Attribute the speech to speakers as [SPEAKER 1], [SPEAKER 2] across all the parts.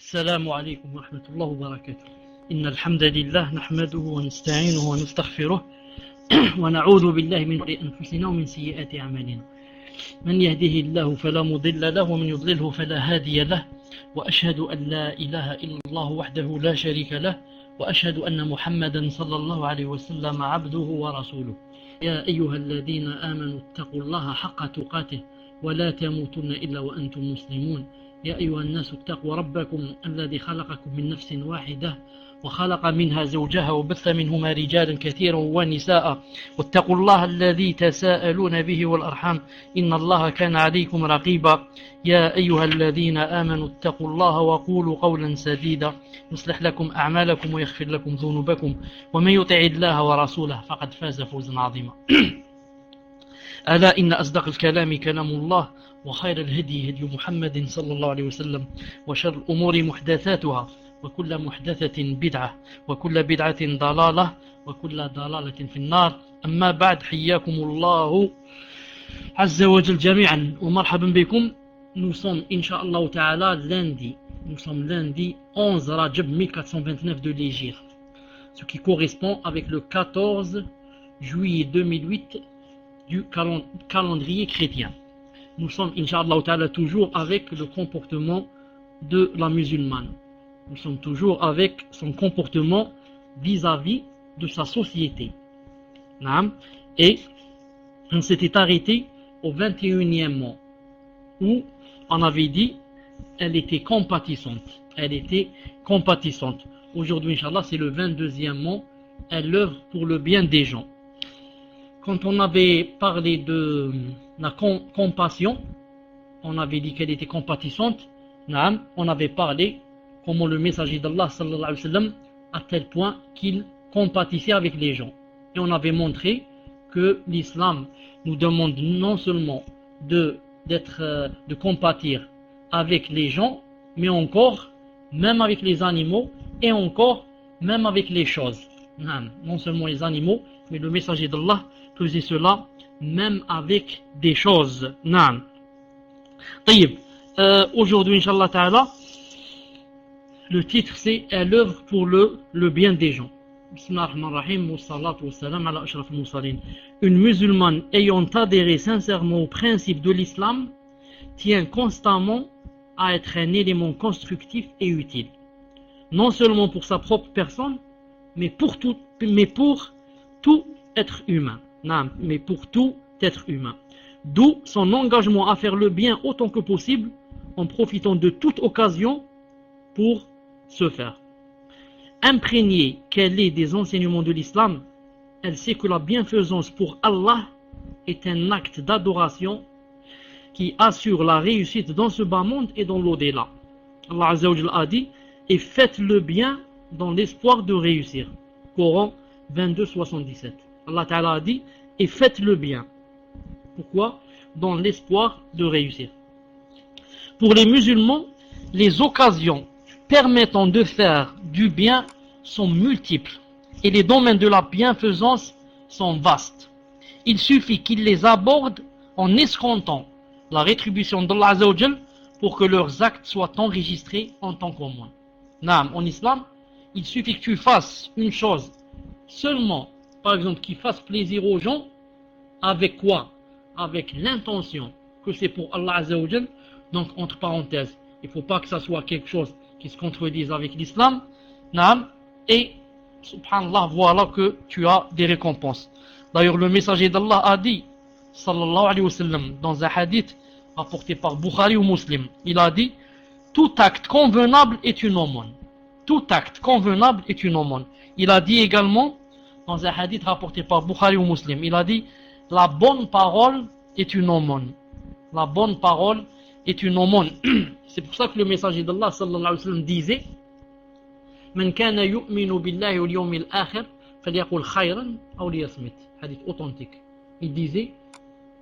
[SPEAKER 1] السلام عليكم ورحمة الله وبركاته. إن الحمد لله نحمده ونستعينه ونستغفره ونعوذ بالله من شرور أنفسنا ومن سيئات أعمالنا. من يهده الله فلا مضل له ومن يضلله فلا هادي له، وأشهد أن لا إله إلا الله وحده لا شريك له، وأشهد أن محمدا صلى الله عليه وسلم عبده ورسوله. يا أيها الذين آمنوا اتقوا الله حق تقاته ولا تموتن إلا وأنتم مسلمون. يا أيها الناس اتقوا ربكم الذي خلقكم من نفس واحدة وخلق منها زوجها وبث منهما رجالا كثيرا ونساء، واتقوا الله الذي تساءلون به والأرحام إن الله كان عليكم رقيبا. يا أيها الذين آمنوا اتقوا الله وقولوا قولا سديدا يصلح لكم أعمالكم ويغفر لكم ذنوبكم، ومن يطع الله ورسوله فقد فاز فوزا عظيما. ألا إن أصدق الكلام كلام الله، وخير الهدي هدي محمد صلى الله عليه وسلم، وشر الأمور محدثاتها، وكل محدثة بدعة، وكل بدعة ضلالة، وكل ضلالة في النار. أما بعد، حياكم الله عز وجل جميعا ومرحبا بكم. Nous sommes, Inch'Allah Ta'ala, lundi. Nous sommes lundi 11 Rajab 1429 de l'Hégire, ce qui correspond avec le 14 juillet 2008 du calendrier chrétien. Nous sommes, Inch'Allah Ta'ala, toujours avec le comportement de la musulmane. Nous sommes toujours avec son comportement vis-à-vis de sa société. Et on s'était arrêté au 21e mois, où on avait dit elle était compatissante. Elle était compatissante. Aujourd'hui, Inch'Allah, c'est le 22e mois. Elle œuvre pour le bien des gens. Quand on avait parlé de la compassion, on avait dit qu'elle était compatissante. On avait parlé comment le messager d'Allah sallallahu alayhi wa sallam, à tel point qu'il compatissait avec les gens. Et on avait montré que l'islam nous demande non seulement de compatir avec les gens, mais encore même avec les animaux, et encore même avec les choses. Non seulement les animaux, mais le messager d'Allah faisait cela même avec des choses. Aujourd'hui, Inch'Allah Ta'ala, le titre c'est elle œuvre pour le bien des gens. Bismillahirrahmanirrahim, wa salatu wa salam ala ashraf al-mursalin. Une musulmane ayant adhéré sincèrement au principe de l'islam tient constamment à être un élément constructif et utile, non seulement pour sa propre personne, mais pour tout être humain. Mais pour tout être humain. D'où son engagement à faire le bien autant que possible, en profitant de toute occasion pour ce faire. Imprégnée qu'elle est des enseignements de l'islam, elle sait que la bienfaisance pour Allah est un acte d'adoration qui assure la réussite dans ce bas monde et dans l'au-delà. Allah Azza wa Jalla a dit « Et faites le bien dans l'espoir de réussir ». Coran 22, 77. Allah Ta'ala a dit « Et faites le bien ». Pourquoi? Dans l'espoir de réussir. Pour les musulmans, les occasions permettant de faire du bien sont multiples et les domaines de la bienfaisance sont vastes. Il suffit qu'ils les abordent en escomptant la rétribution d'Allah Azza wa Jal pour que leurs actes soient enregistrés en tant qu'au moins. En islam, il suffit que tu fasses une chose seulement, par exemple, qui fasse plaisir aux gens, avec quoi? Avec l'intention que c'est pour Allah Azza wa Jal. Donc, entre parenthèses, il ne faut pas que ça soit quelque chose qui se contredise avec l'islam. Et, subhanallah, voilà que tu as des récompenses. D'ailleurs, le messager d'Allah a dit, sallallahu alayhi wa sallam, dans un hadith rapporté par Bukhari ou Muslim, il a dit, tout acte convenable est une aumône. Tout acte convenable est une aumône. Il a dit également, dans un hadith rapporté par Bukhari ou Muslim, il a dit, la bonne parole est une aumône. La bonne parole est une aumône. C'est pour ça que le messager d'Allah sallallahu alayhi wa sallam disait, Man kana yu'minu billahi wal yawmil akhir falyaqul khayran aw liyasmut. Hadith authentique. Il disait,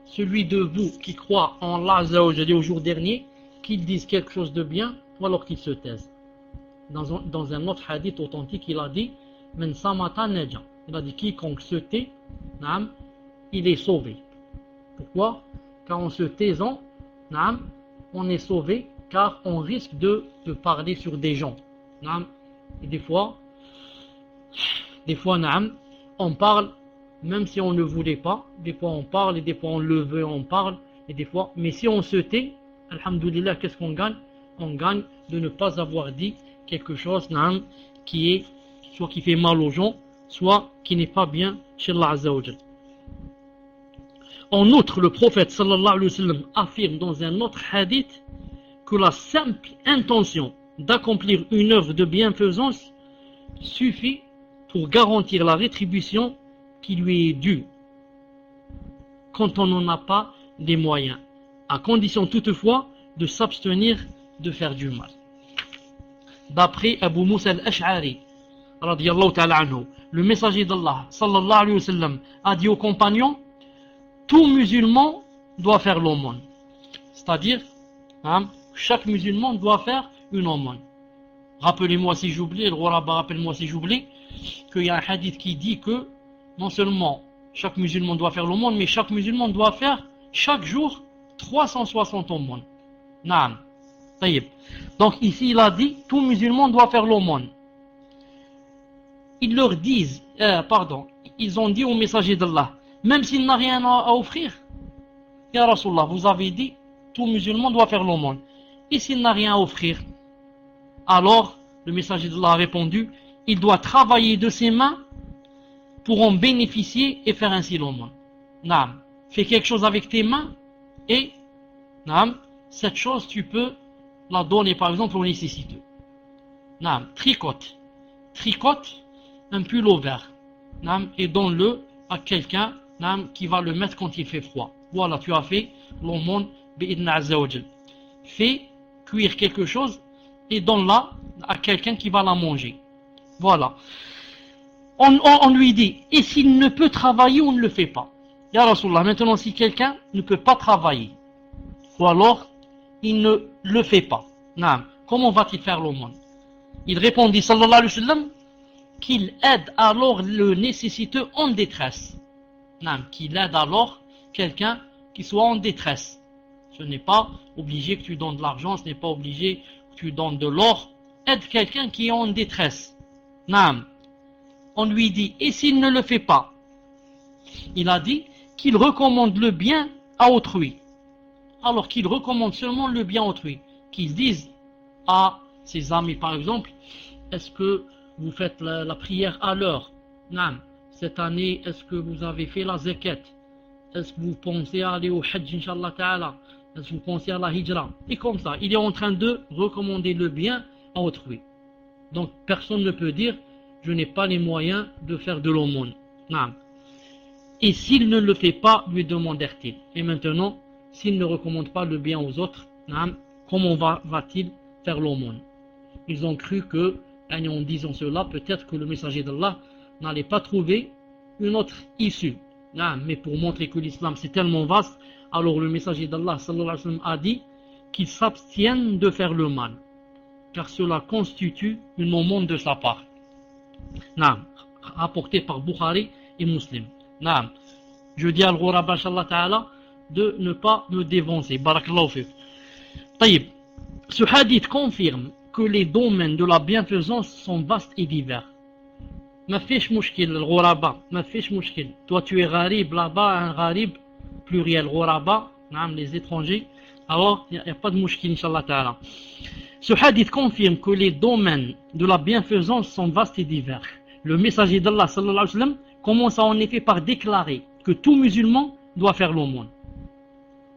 [SPEAKER 1] celui de vous qui croit en Allah Azza wa Jalla au jour dernier, qu'il dise quelque chose de bien ou alors qu'il se taise. Dans un autre hadith authentique, il a dit, Man samata naja. Il a dit, quiconque se tait, il est sauvé. Pourquoi? Car en se taisant, on est sauvé car on risque de parler sur des gens. Et des fois, on parle même si on ne voulait pas. Des fois on parle et des fois on le veut, on parle et des fois. Mais si on se tait, alhamdoulilah, qu'est-ce qu'on gagne? On gagne de ne pas avoir dit quelque chose qui est soit qui fait mal aux gens, soit qui n'est pas bien chez Allah Azza wa Jal. En outre, le prophète sallallahu alayhi wa sallam affirme dans un autre hadith que la simple intention d'accomplir une œuvre de bienfaisance suffit pour garantir la rétribution qui lui est due quand on n'en a pas les moyens, à condition toutefois de s'abstenir de faire du mal. D'après Abu Musa al-Ash'ari, radiyallahu ta'ala anhu, le messager d'Allah sallallahu alayhi wa sallam a dit aux compagnons: tout musulman doit faire l'aumône. C'est-à-dire, chaque musulman doit faire une aumône. Rappelez-moi si j'oublie, le roi Rabat, rappelle-moi si j'oublie, qu'il y a un hadith qui dit que non seulement chaque musulman doit faire l'aumône, mais chaque musulman doit faire chaque jour 360 aumônes. Naam. Taïb. Donc ici il a dit, tout musulman doit faire l'aumône. Ils leur disent, ils ont dit au messager d'Allah, même s'il n'a rien à offrir, Ya Rasulallah, vous avez dit, tout musulman doit faire l'aumône. Et s'il n'a rien à offrir, alors le messager d'Allah a répondu, il doit travailler de ses mains pour en bénéficier et faire ainsi l'aumône. Naam. Fais quelque chose avec tes mains et naam, cette chose tu peux la donner par exemple aux nécessiteux. Naam. Tricote un pullover, naam, et donne-le à quelqu'un, naam, qui va le mettre quand il fait froid. Voilà, tu as fait l'aumône bi'idna azza wa jal. Fais cuire quelque chose et donne-la à quelqu'un qui va la manger. Voilà. On lui dit, et s'il ne peut travailler, on ne le fait pas. Ya Rasulallah, maintenant si quelqu'un ne peut pas travailler, ou alors il ne le fait pas, naam, comment va-t-il faire l'aumône? Il répondit sallallahu alayhi wa sallam qu'il aide alors le nécessiteux en détresse. Naam, qu'il aide alors quelqu'un qui soit en détresse. Ce n'est pas obligé que tu donnes de l'argent, ce n'est pas obligé que tu donnes de l'or. Aide quelqu'un qui est en détresse. Naam. On lui dit, et s'il ne le fait pas? Il a dit qu'il recommande le bien à autrui. Alors qu'il recommande seulement le bien à autrui. Qu'il dise à ses amis par exemple, est-ce que vous faites la prière à l'heure? Naam. Cette année, est-ce que vous avez fait la zakat? Est-ce que vous pensez à aller au Hajj, Inch'Allah Ta'ala? Est-ce que vous pensez à la Hijra? Et comme ça, il est en train de recommander le bien à autrui. Donc, personne ne peut dire, je n'ai pas les moyens de faire de l'aumône. Et s'il ne le fait pas, lui demandèrent-ils. Et maintenant, s'il ne recommande pas le bien aux autres, comment va-t-il faire l'aumône? Ils ont cru que, en disant cela, peut-être que le messager d'Allah n'allait pas trouver une autre issue. Mais pour montrer que l'islam c'est tellement vaste, alors le messager d'Allah sallallahu alayhi wa sallam a dit qu'ils s'abstiennent de faire le mal, car cela constitue une aumône de sa part. Rapporté par Bukhari et Muslim. Je dis à Al-Ghuraba inshallah ta'ala de ne pas me dévancer. Barakallahu fiqh. Taïb. Ce hadith confirme que les domaines de la bienfaisance sont vastes et divers. Ma fiche mouchkil, Al-Ghuraba, ma fiche mouchkil. Toi tu es gharib là-bas, un gharib, pluriel, Ghuraba, les étrangers. Alors il n'y a pas de mouchkil inshallah ta'ala. Ce hadith confirme que les domaines de la bienfaisance sont vastes et divers. Le messager d'Allah sallallahu alayhi wa sallam commence en effet par déclarer que tout musulman doit faire l'aumône.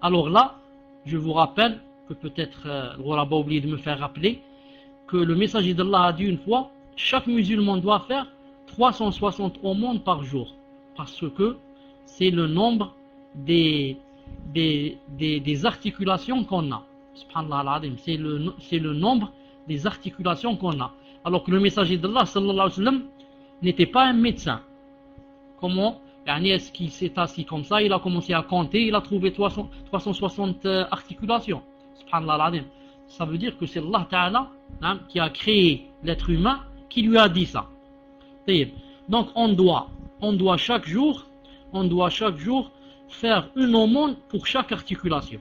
[SPEAKER 1] Alors là, je vous rappelle que peut-être le Ghuraba a oublié de me faire rappeler que le messager d'Allah a dit une fois, chaque musulman doit faire 360 aumônes par jour, parce que c'est le nombre des articulations qu'on a. Subhanallah al-Azim, c'est le nombre des articulations qu'on a. Alors que le messager d'Allah sallallahu alayhi wa sallam n'était pas un médecin. Comment? Est-ce qu'il s'est assis comme ça, il a commencé à compter, il a trouvé 360 articulations. Subhanallah al-Azim. Ça veut dire que c'est Allah Ta'ala qui a créé l'être humain qui lui a dit ça. Donc on doit chaque jour faire une aumône pour chaque articulation.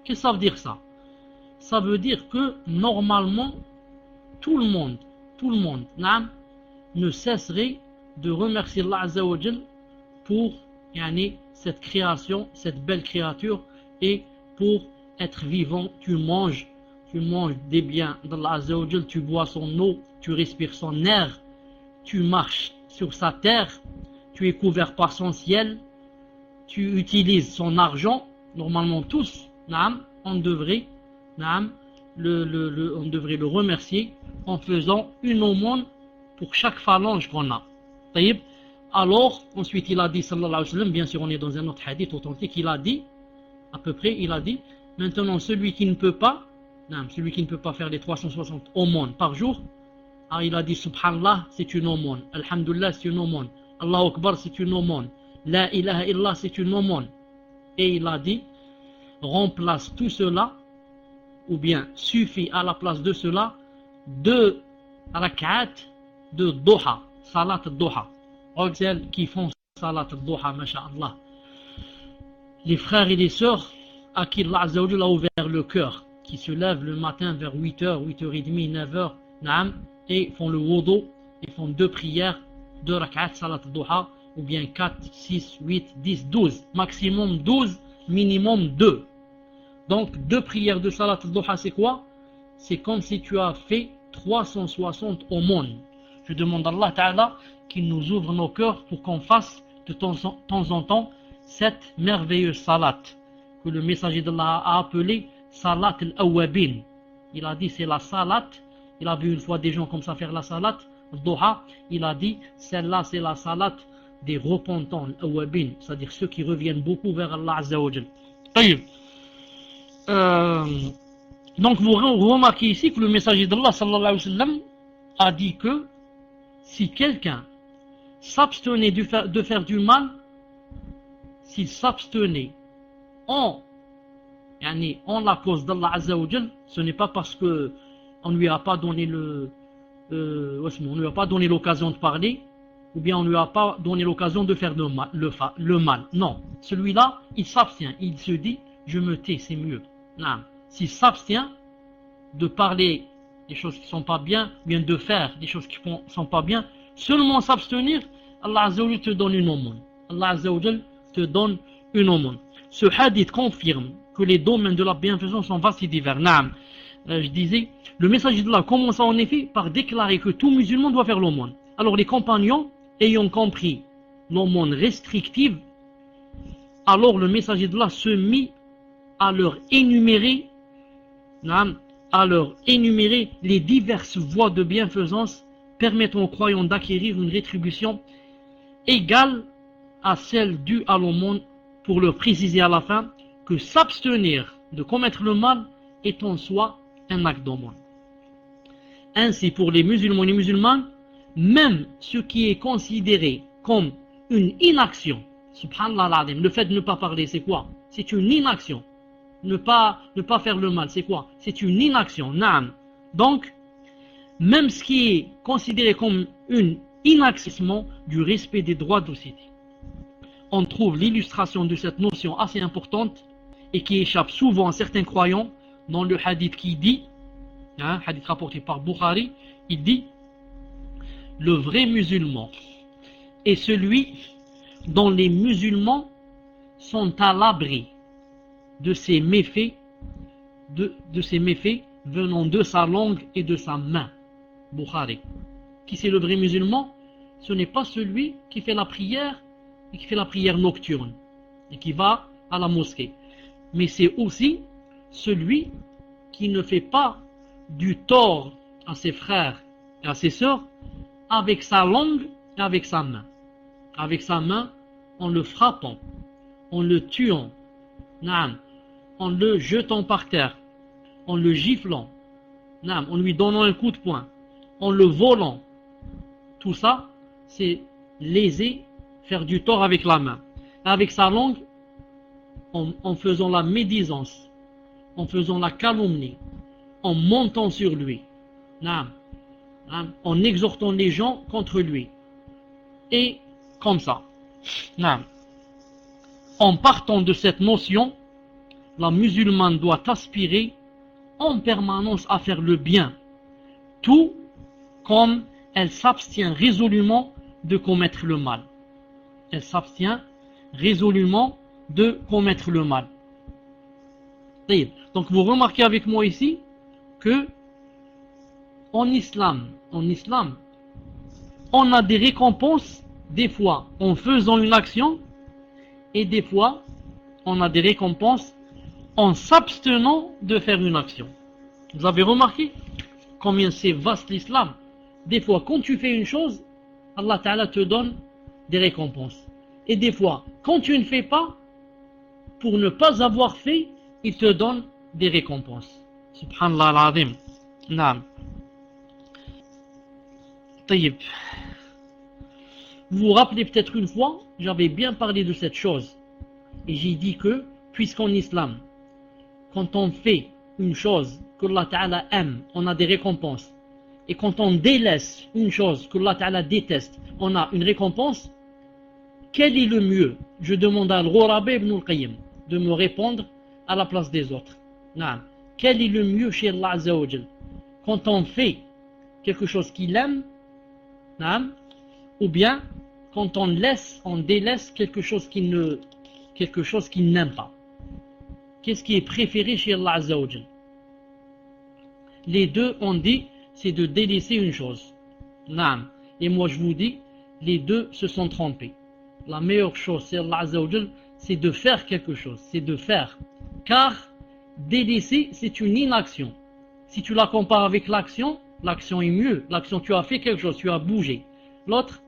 [SPEAKER 1] Qu'est-ce que ça veut dire ça? ça veut dire que normalement, tout le monde, naam, ne cesserait de remercier Allah Azza wa Jal pour cette création, cette belle créature, et pour être vivant, tu manges des biens d'Allah Azza wa Jal, tu bois son eau, tu respires son air, tu marches sur sa terre, tu es couvert par son ciel, tu utilises son argent. Normalement tous, naam, on devrait le remercier en faisant une aumône pour chaque phalange qu'on a. Taïb. Alors, ensuite il a dit, sallallahu alayhi wa sallam, bien sûr on est dans un autre hadith authentique, il a dit, à peu près, il a dit, maintenant celui qui ne peut pas faire les 360 aumônes par jour, il a dit, subhanallah, c'est une aumône, alhamdulillah, c'est une aumône, Allahu Akbar, c'est une aumône, la ilaha illallah, c'est une aumône. Et il a dit, remplace tout cela, ou bien suffit à la place de cela, 2 rak'at de duha, salat duha. Celles qui font salat duha, masha'Allah. Les frères et les sœurs à qui Allah Azza wa Jalla a ouvert le cœur, qui se lèvent le matin vers 8h, 8h30, 9h, naam, et font le wudu, et font 2 prières, 2 rak'at salat duha, ou bien 4, 6, 8, 10, 12, maximum 12, minimum 2. Donc 2 prières de salat duha, c'est quoi? C'est comme si tu as fait 360 aumônes. Je demande à Allah Ta'ala qu'il nous ouvre nos cœurs pour qu'on fasse de temps en temps cette merveilleuse salat que le messager d'Allah a appelé salat al-awwabin. Il a dit c'est la salat. Il a vu une fois des gens comme ça faire la salat duha. Il a dit celle-là c'est la salat des repentants, al-awwabin, c'est-à-dire ceux qui reviennent beaucoup vers Allah Azza wa Jal. Donc vous remarquez ici que le messager d'Allah sallallahu alayhi wa sallam a dit que si quelqu'un s'abstenait de faire du mal, s'il s'abstenait en la cause d'Allah Azza wa Jal, ce n'est pas parce que on lui a pas donné l'occasion de parler, ou bien on ne lui a pas donné l'occasion de faire le mal. Non, celui-là, il s'abstient, il se dit, je me tais, c'est mieux. Non. S'il s'abstient de parler des choses qui ne sont pas bien, ou bien de faire des choses qui ne sont pas bien, seulement s'abstenir, Allah Azza wa Jal te donne une aumône. Allah Azza wa Jal te donne une aumône. Ce hadith confirme que les domaines de la bienfaisance sont vastes et divers. Naam. Je disais, le messager d'Allah commence en effet par déclarer que tout musulman doit faire l'aumône. Alors les compagnons, ayant compris l'aumône restrictive, alors le messager d'Allah se mit à leur énumérer les diverses voies de bienfaisance permettant aux croyants d'acquérir une rétribution égale à celle due à l'aumône, pour leur préciser à la fin que s'abstenir de commettre le mal est en soi un acte d'aumône. Ainsi, pour les musulmans et les musulmanes, même ce qui est considéré comme une inaction, subhanallah al-azim, le fait de ne pas parler, c'est quoi? C'est une inaction. Ne pas faire le mal, c'est quoi? C'est une inaction. Naam. Donc, même ce qui est considéré comme une inaction du respect des droits de cité. On trouve l'illustration de cette notion assez importante et qui échappe souvent à certains croyants dans le hadith qui dit, hadith rapporté par Bukhari, il dit: le vrai musulman est celui dont les musulmans sont à l'abri de ces méfaits, de ces méfaits venant de sa langue et de sa main. Bukhari. Qui c'est le vrai musulman? Ce n'est pas celui qui fait la prière et qui fait la prière nocturne et qui va à la mosquée, mais c'est aussi celui qui ne fait pas du tort à ses frères et à ses sœurs avec sa langue et avec sa main. Avec sa main, en le frappant, en le tuant, en le jetant par terre, en le giflant, en lui donnant un coup de poing, en le volant. Tout ça, c'est léser, faire du tort avec la main. Avec sa langue, en faisant la médisance, en faisant la calomnie, en montant sur lui, en exhortant les gens contre lui. Et comme ça. En partant de cette notion, la musulmane doit aspirer en permanence à faire le bien, tout comme elle s'abstient résolument de commettre le mal. Elle s'abstient résolument de commettre le mal. Donc vous remarquez avec moi ici que en islam, on a des récompenses des fois en faisant une action et des fois on a des récompenses en s'abstenant de faire une action. Vous avez remarqué combien c'est vaste l'islam. Des fois quand tu fais une chose, Allah Ta'ala te donne des récompenses. Et des fois quand tu ne fais pas, pour ne pas avoir fait, il te donne des récompenses. Subhanallah al-Azim. Naam. Tayyib. Vous vous rappelez peut-être une fois, j'avais bien parlé de cette chose. Et j'ai dit que, puisqu'en islam, quand on fait une chose que Allah Ta'ala aime, on a des récompenses. Et quand on délaisse une chose que Allah Ta'ala déteste, on a une récompense. Quel est le mieux? Je demande à Al-Ghurabi ibn al-Qayyim de me répondre à la place des autres. Non. Quel est le mieux chez Allah Azza wa Jal? Quand on fait quelque chose qu'il aime, non, ou bien quand on délaisse quelque chose qu'il n'aime pas. Qu'est-ce qui est préféré chez Allah Azza wa Jal? Les deux ont dit, c'est de délaisser une chose. Non. Et moi je vous dis, les deux se sont trompés. La meilleure chose, c'est Allah Azza wa Jal, c'est de faire quelque chose, c'est de faire. Car délaisser, c'est une inaction. Si tu la compares avec l'action, l'action est mieux. L'action, tu as fait quelque chose, tu as bougé. L'autre,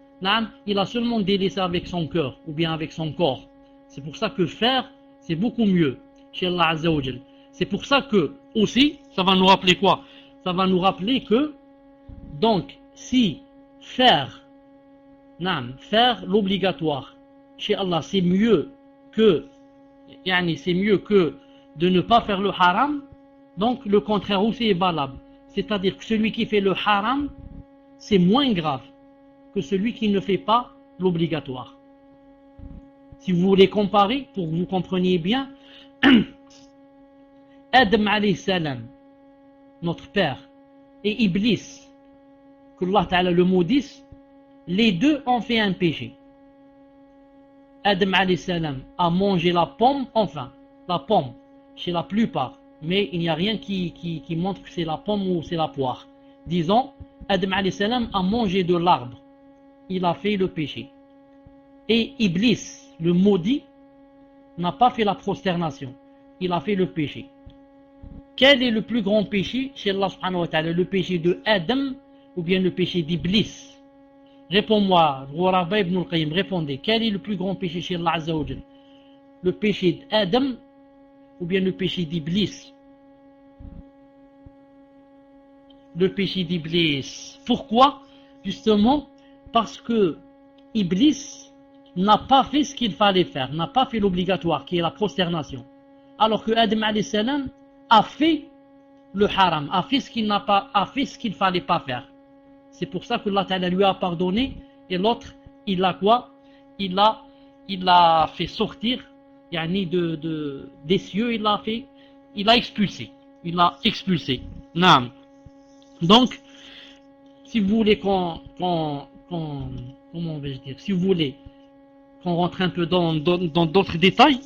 [SPEAKER 1] il a seulement délaissé avec son cœur ou bien avec son corps. C'est pour ça que faire, c'est beaucoup mieux chez Allah Azza wa Jal. C'est pour ça que, aussi, ça va nous rappeler quoi? Ça va nous rappeler que, donc, si faire l'obligatoire chez Allah, c'est mieux que de ne pas faire le haram, donc le contraire aussi est valable. C'est-à-dire que celui qui fait le haram, c'est moins grave que celui qui ne fait pas l'obligatoire. Si vous voulez comparer, pour que vous compreniez bien, Adam alayhi salam, notre père, et Iblis, que Allah Ta'ala le maudisse, les deux ont fait un péché. Adam alayhi salam a mangé la pomme, enfin, la pomme, chez la plupart, mais il n'y a rien qui montre que c'est la pomme ou c'est la poire. Disons, Adam alayhi salam a mangé de l'arbre, il a fait le péché. Et Iblis, le maudit, n'a pas fait la prosternation, il a fait le péché. Quel est le plus grand péché chez Allah subhanahu wa ta'ala? Le péché de Adam ou bien le péché d'Iblis? Réponds-moi, Ghurabi ibn al-Qayyim, répondez. Quel est le plus grand péché chez Allah Azza wa Jal? Le péché d'Adam ou bien le péché d'Iblis? Le péché d'Iblis. Pourquoi? Justement parce que Iblis n'a pas fait ce qu'il fallait faire, n'a pas fait l'obligatoire qui est la prosternation. Alors que Adam alayhi salam a fait le haram, a fait ce qu'il fallait pas faire. C'est pour ça que Allah Ta'ala lui a pardonné et l'autre, il a quoi? Il a fait sortir des cieux, il a expulsé. Naam. Donc, si vous voulez comment vais-je dire? Si vous voulez qu'on rentre un peu dans d'autres détails,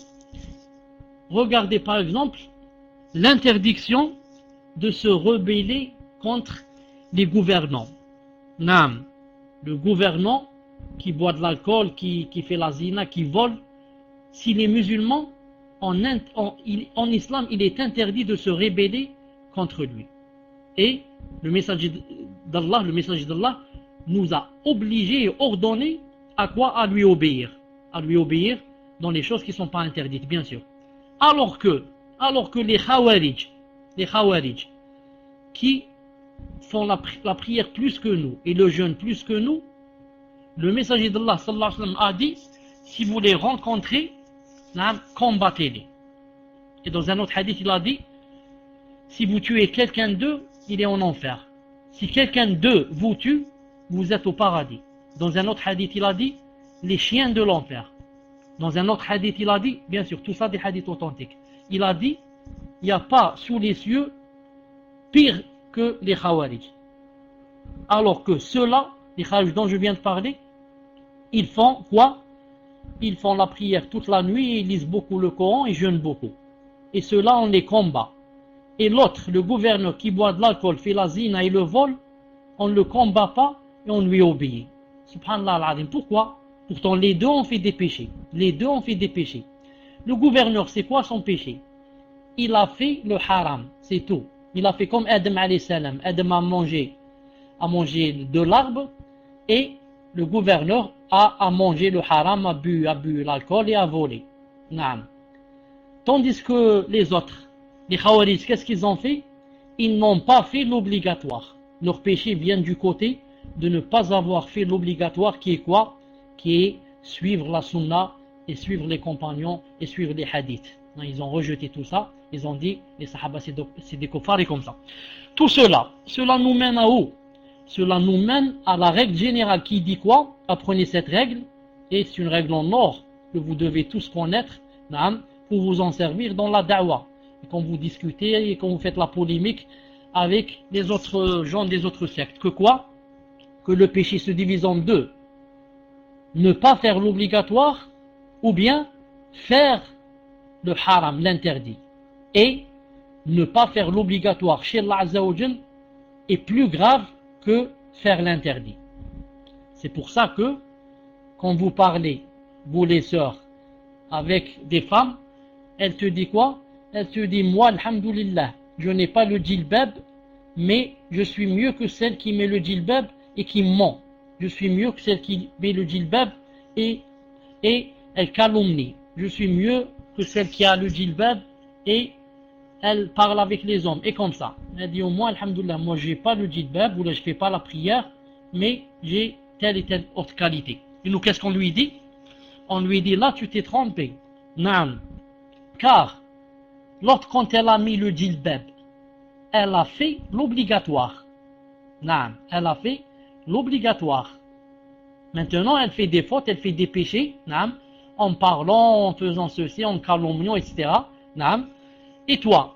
[SPEAKER 1] regardez par exemple l'interdiction de se rebeller contre les gouvernants. Naam, le gouvernant qui boit de l'alcool, qui fait la zina, qui vole, s'il est musulman, en islam, il est interdit de se rebeller contre lui. Et le messager d'Allah nous a obligés et ordonné à quoi? À lui obéir dans les choses qui ne sont pas interdites, bien sûr. Alors que les Khawarij, qui font la prière plus que nous et le jeûne plus que nous, le messager d'Allah sallallahu alayhi wa sallam a dit, si vous les rencontrez, combattez-les. Et dans un autre hadith il a dit, si vous tuez quelqu'un d'eux, il est en enfer. Si quelqu'un d'eux vous tue, vous êtes au paradis. Dans un autre hadith il a dit, les chiens de l'enfer. Dans un autre hadith il a dit, bien sûr tout ça des hadiths authentiques, il a dit, il n'y a pas sous les cieux pire que les Khawarij. Alors que ceux-là, les Khawarij dont je viens de parler, ils font quoi? Ils font la prière toute la nuit, ils lisent beaucoup le Coran, ils jeûnent beaucoup. Et ceux-là, on les combat. Et l'autre, le gouverneur qui boit de l'alcool, fait la zina et le vol, on ne le combat pas et on lui obéit. Subhanallah al-Azim. Pourquoi? Pourtant, les deux ont fait des péchés. Les deux ont fait des péchés. Le gouverneur, c'est quoi son péché? Il a fait le haram, c'est tout. Il a fait comme Adam alayhi salam. Adam a mangé de l'arbre et le gouverneur a mangé le haram, a bu l'alcool et a volé. Naam. Tandis que les autres, les Khawarij, qu'est-ce qu'ils ont fait? Ils n'ont pas fait l'obligatoire. Leur péché vient du côté de ne pas avoir fait l'obligatoire qui est quoi? Qui est suivre la sunna et suivre les compagnons et suivre les hadiths. Ils ont rejeté tout ça. Ils ont dit, les sahaba c'est des kuffars et comme ça. Tout cela nous mène à où? Cela nous mène à la règle générale qui dit quoi? Apprenez cette règle, et c'est une règle en or que vous devez tous connaître, pour vous en servir dans la da'wah. Et quand vous discutez et quand vous faites la polémique avec les autres gens des autres sectes. Que quoi? Que le péché se divise en deux. Ne pas faire l'obligatoire, ou bien faire le haram, l'interdit. Et ne pas faire l'obligatoire chez Allah Azza wa Jal est plus grave que faire l'interdit. C'est pour ça que quand vous parlez, vous les sœurs, avec des femmes, elle te dit quoi? Elle te dit, moi, alhamdoulilah, je n'ai pas le djilbab, mais je suis mieux que celle qui met le djilbab et qui ment. Je suis mieux que celle qui met le djilbab et elle calomnie. Je suis mieux que celle qui a le djilbab et elle parle avec les hommes. Et comme ça. Elle dit au moins, alhamdoulilah, moi j'ai pas le djilbab ou là je fais pas la prière, mais j'ai telle et telle autre qualité. Et nous, qu'est-ce qu'on lui dit? On lui dit, là tu t'es trompé. Naam. Car, l'autre, quand elle a mis le djilbab, elle a fait l'obligatoire. Naam. Elle a fait l'obligatoire. Maintenant, elle fait des fautes, elle fait des péchés, naam, en parlant, en faisant ceci, en calomniant, etc. Naam. Et toi,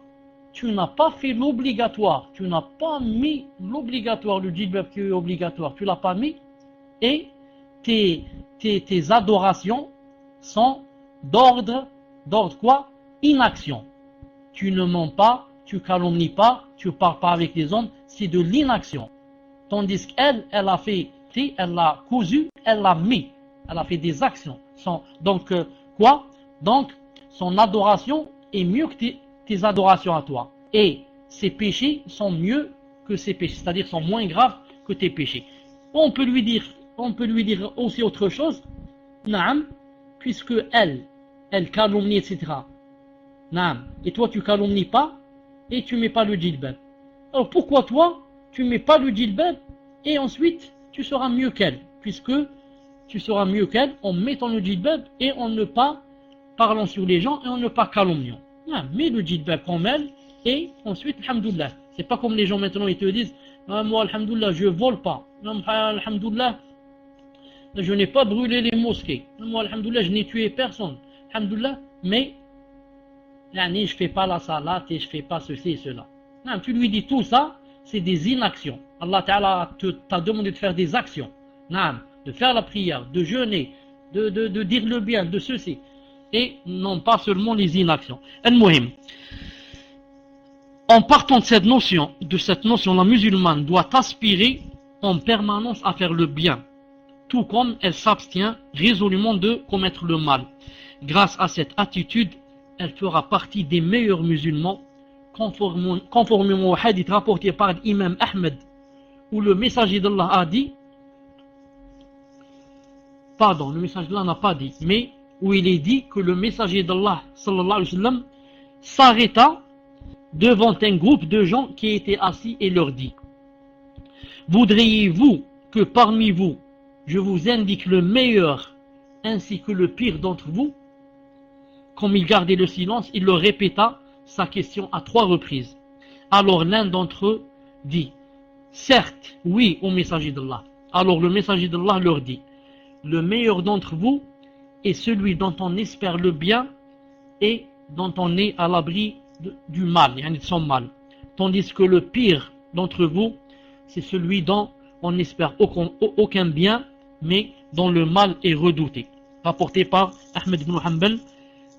[SPEAKER 1] tu n'as pas fait l'obligatoire, tu n'as pas mis l'obligatoire, le djilbab qui est obligatoire, tu l'as pas mis, et tes adorations sont d'ordre quoi? Inaction. Tu ne mens pas, tu calomnies pas, tu parles pas avec les hommes, c'est de l'inaction. Tandis qu'elle, elle a fait, elle l'a cousu, elle l'a mis, elle a fait des actions. Donc, quoi? Donc, son adoration est mieux que tes adorations à toi. Et ses péchés sont mieux que ses péchés, c'est-à-dire sont moins graves que tes péchés. On peut lui dire aussi autre chose, naam, puisque elle calomnie, etc. Naam. Et toi, tu calomnies pas et tu mets pas le djilbab. Alors pourquoi toi, tu mets pas le djilbab et ensuite tu seras mieux qu'elle, puisque tu seras mieux qu'elle en mettant le djilbab et en ne pas parlant sur les gens et en ne pas calomniant. Mets le djilbab comme elle et ensuite, alhamdoulilah. C'est pas comme les gens maintenant, ils te disent, moi, alhamdoulilah, je vole pas. Alhamdoulilah, je n'ai pas brûlé les mosquées. Moi, alhamdoulilah, je n'ai tué personne. Alhamdoulilah, mais je fais pas la salat et je fais pas ceci et cela. Non, tu lui dis tout ça, c'est des inactions. Allah Ta'ala t'a demandé de faire des actions. Non, de faire la prière, de jeûner, de dire le bien, de ceci. Et non pas seulement les inactions. Al-Muhim. En partant de cette notion, la musulmane doit aspirer en permanence à faire le bien, tout comme elle s'abstient résolument de commettre le mal. Grâce à cette attitude, elle fera partie des meilleurs musulmans, conformément au hadith rapporté par l'imam Ahmed, où le messager d'Allah a dit, pardon, le messager d'Allah n'a pas dit, mais où il est dit que le messager d'Allah, sallallahu alayhi wa sallam, s'arrêta devant un groupe de gens qui étaient assis et leur dit, voudriez-vous que parmi vous, je vous indique le meilleur ainsi que le pire d'entre vous? Comme il gardait le silence, il leur répéta sa question à 3 reprises. Alors l'un d'entre eux dit, certes, oui, au messager d'Allah. Alors le messager d'Allah leur dit, le meilleur d'entre vous est celui dont on espère le bien et dont on est à l'abri du mal, de son mal. tandis que le pire d'entre vous, c'est celui dont on n'espère aucun bien, mais dont le mal est redouté. Rapporté par Ahmed ibn Hanbal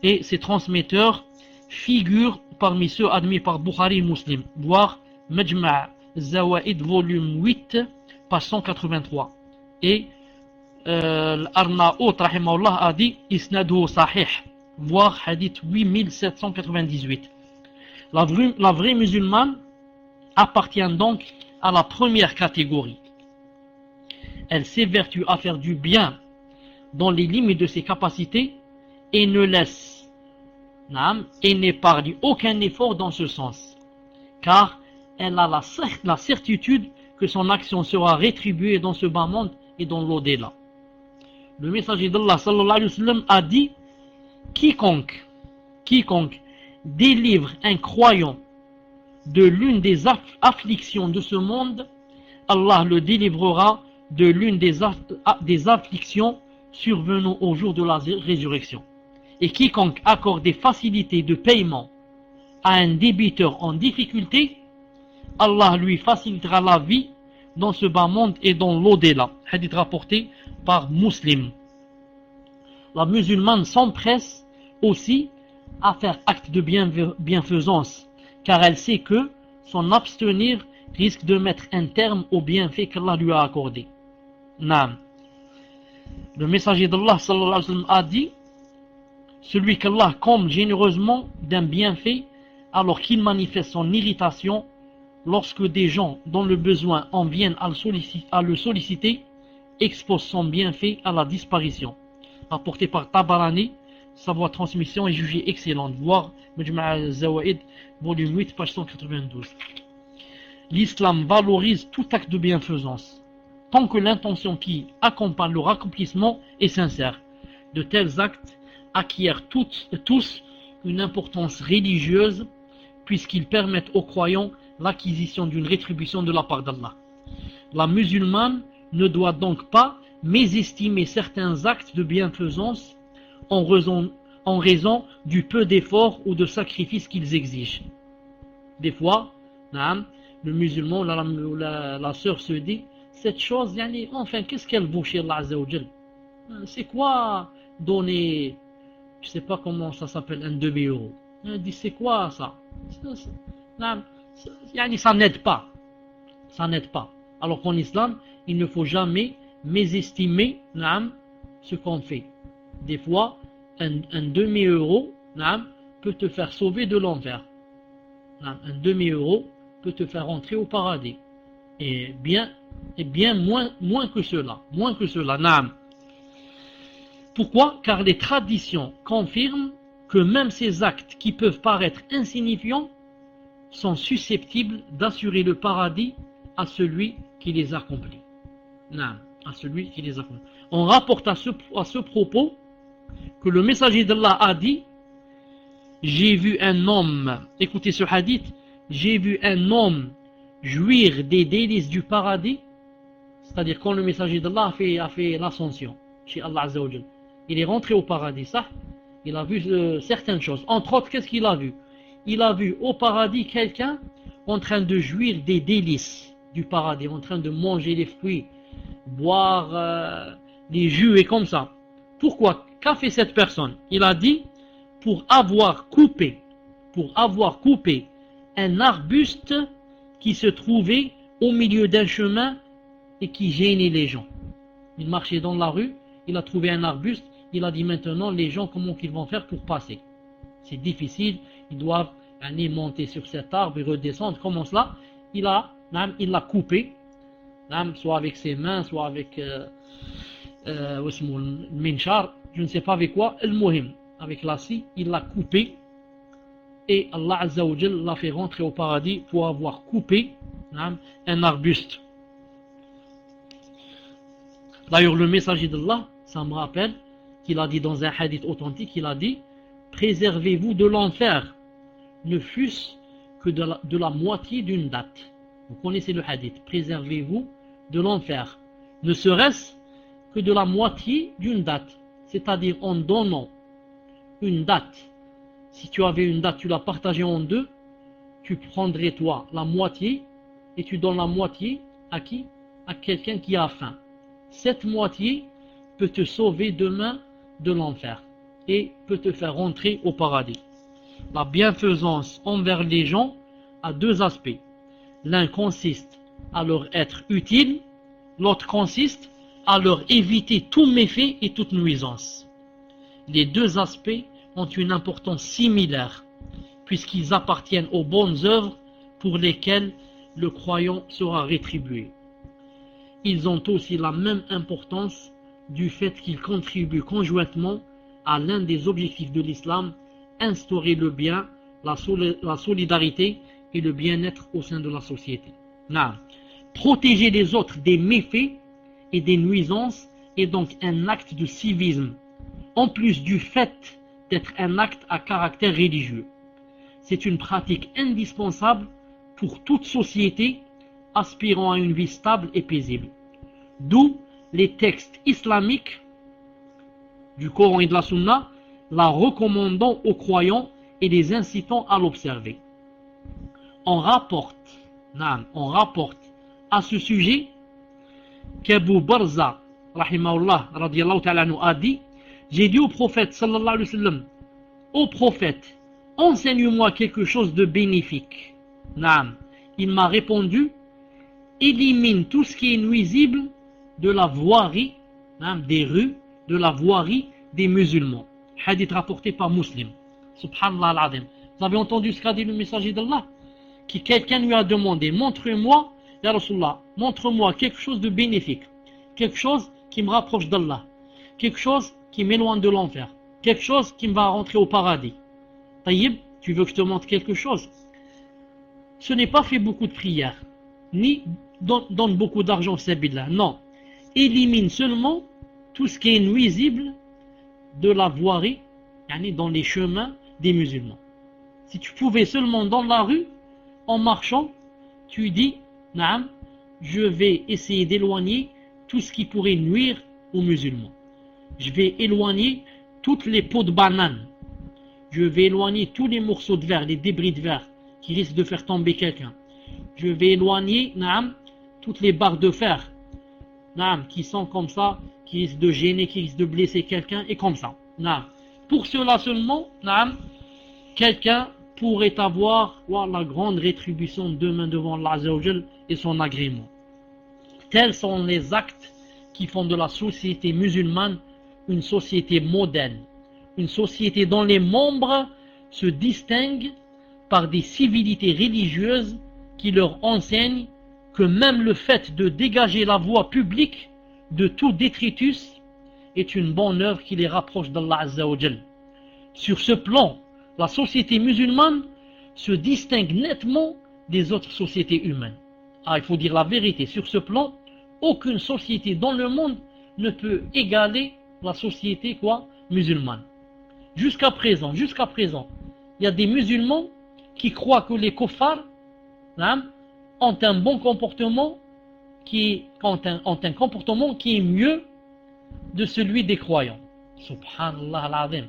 [SPEAKER 1] et ses transmetteurs figurent parmi ceux admis par Bukhari et Muslim, voire Majma' Zawaid volume 8, page 183. Et l'Arnaout rahimahullah a dit Isnaduhu sahih, voire hadith 8798. La vraie musulmane appartient donc à la première catégorie. Elle s'évertue à faire du bien dans les limites de ses capacités et ne laisse et n'épargne aucun effort dans ce sens, car elle a la certitude que son action sera rétribuée dans ce bas monde et dans l'au-delà. Le messager d'Allah sallallahu alayhi wa sallam a dit quiconque délivre un croyant de l'une des afflictions de ce monde, Allah le délivrera de l'une des afflictions survenant au jour de la résurrection. Et quiconque accorde des facilités de paiement à un débiteur en difficulté, Allah lui facilitera la vie dans ce bas monde et dans l'au-delà. Hadith rapporté par Muslim. La musulmane s'empresse aussi à faire acte de bienfaisance, car elle sait que son abstenir risque de mettre un terme au bienfait qu'Allah lui a accordé. Naam. Le messager d'Allah sallallahu alayhi wa sallam a dit celui qu'Allah comble généreusement d'un bienfait alors qu'il manifeste son irritation lorsque des gens dont le besoin en viennent à le solliciter, expose son bienfait à la disparition. Rapporté par Tabarani, sa voie de transmission est jugée excellente. Voir Majma' Zawaid, volume 8, page 192. L'islam valorise tout acte de bienfaisance, tant que l'intention qui accompagne leur accomplissement est sincère. De tels actes acquièrent tous une importance religieuse, puisqu'ils permettent aux croyants l'acquisition d'une rétribution de la part d'Allah. La musulmane ne doit donc pas mésestimer certains actes de bienfaisance en raison du peu d'efforts ou de sacrifices qu'ils exigent. Des fois, le musulman ou la sœur se dit cette chose, enfin, qu'est-ce qu'elle vaut chez Allah Azza wa Jal? C'est quoi donner, je sais pas comment ça s'appelle, un demi-euro? Elle dit c'est quoi ça? Ça n'aide pas. Ça n'aide pas. Alors qu'en islam, il ne faut jamais mésestimer ce qu'on fait. Des fois, un demi-euro peut te faire sauver de l'enfer. Un demi-euro peut te faire entrer au paradis. Et bien moins que cela. Pourquoi? Car les traditions confirment que même ces actes qui peuvent paraître insignifiants sont susceptibles d'assurer le paradis à celui qui les accomplit. On rapporte à ce propos que le messager d'Allah a dit j'ai vu un homme, écoutez ce hadith, j'ai vu un homme jouir des délices du paradis, c'est-à-dire quand le messager d'Allah a fait l'ascension chez Allah Azza wa Jal, il est rentré au paradis, ça, il a vu certaines choses, entre autres, qu'est-ce qu'il a vu? Il a vu au paradis quelqu'un en train de jouir des délices du paradis, en train de manger les fruits, boire les jus et comme ça. Pourquoi? Qu'a fait cette personne? Il a dit pour avoir coupé un arbuste qui se trouvait au milieu d'un chemin et qui gênait les gens. Il marchait dans la rue, il a trouvé un arbuste, il a dit maintenant les gens comment ils vont faire pour passer. C'est difficile, ils doivent monter sur cet arbre et redescendre. Comment cela? Il l'a coupé, soit avec ses mains, soit avec le minchar, je ne sais pas avec quoi, avec la scie, il l'a coupé et Allah Azza wa Jal l'a fait rentrer au paradis pour avoir coupé un arbuste. D'ailleurs le messager d'Allah, ça me rappelle qu'il a dit dans un hadith authentique, il a dit préservez-vous de l'enfer, ne fût-ce que de la moitié d'une date. Vous connaissez le hadith, préservez-vous de l'enfer, ne serait-ce que de la moitié d'une date, c'est-à-dire en donnant une date. Si tu avais une date, tu l'as partagée en deux, tu prendrais toi la moitié et tu donnes la moitié à qui? À quelqu'un qui a faim. Cette moitié peut te sauver demain de l'enfer et peut te faire rentrer au paradis. La bienfaisance envers les gens a deux aspects. L'un consiste à leur être utile, l'autre consiste à leur éviter tout méfait et toute nuisance. Les deux aspects ont une importance similaire, puisqu'ils appartiennent aux bonnes œuvres pour lesquelles le croyant sera rétribué. Ils ont aussi la même importance du fait qu'ils contribuent conjointement à l'un des objectifs de l'islam, instaurer le bien, la solidarité et le bien-être au sein de la société. Protéger les autres des méfaits et des nuisances est donc un acte de civisme, en plus du fait d'être un acte à caractère religieux. C'est une pratique indispensable pour toute société aspirant à une vie stable et paisible. D'où les textes islamiques du Coran et de la Sunna la recommandant aux croyants et les incitant à l'observer. On rapporte à ce sujet qu'Abu Barza rahimahullah radiyallahu ta'ala anhu a dit: j'ai dit au prophète sallallahu alayhi wa sallam, ô prophète, enseigne-moi quelque chose de bénéfique. Il m'a répondu: élimine tout ce qui est nuisible de la voirie des rues, de la voirie des musulmans. Hadith rapporté par Muslim. Subhanallah al-Azim. Vous avez entendu ce qu'a dit le messager d'Allah? Qui quelqu'un lui a demandé: montre-moi, ya Rasulullah, montre-moi quelque chose de bénéfique, quelque chose qui me rapproche d'Allah, quelque chose qui m'éloigne de l'enfer, quelque chose qui me va rentrer au paradis. Taïb, tu veux que je te montre quelque chose? Ce n'est pas fait beaucoup de prières, ni donne beaucoup d'argent, sabillah. Non, élimine seulement tout ce qui est nuisible de la voirie, dans les chemins des musulmans. Si tu pouvais seulement dans la rue, en marchant, tu dis: Naam, je vais essayer d'éloigner tout ce qui pourrait nuire aux musulmans. Je vais éloigner toutes les peaux de banane. Je vais éloigner tous les morceaux de verre, les débris de verre qui risquent de faire tomber quelqu'un. Je vais éloigner, toutes les barres de fer, qui sont comme ça, qui risquent de gêner, qui risquent de blesser quelqu'un, et comme ça. Pour cela seulement, quelqu'un pourrait avoir la grande rétribution demain devant Allah Azza wa Jal et son agrément. Tels sont les actes qui font de la société musulmane une société moderne, une société dont les membres se distinguent par des civilités religieuses qui leur enseignent que même le fait de dégager la voie publique de tout détritus est une bonne œuvre qui les rapproche d'Allah Azza wa Jal. Sur ce plan, la société musulmane se distingue nettement des autres sociétés humaines. Il faut dire la vérité, sur ce plan, aucune société dans le monde ne peut égaler la société musulmane. Jusqu'à présent, il y a des musulmans qui croient que les kuffars ont un bon comportement ont un comportement qui est mieux de celui des croyants. Subhanallah al-Azim.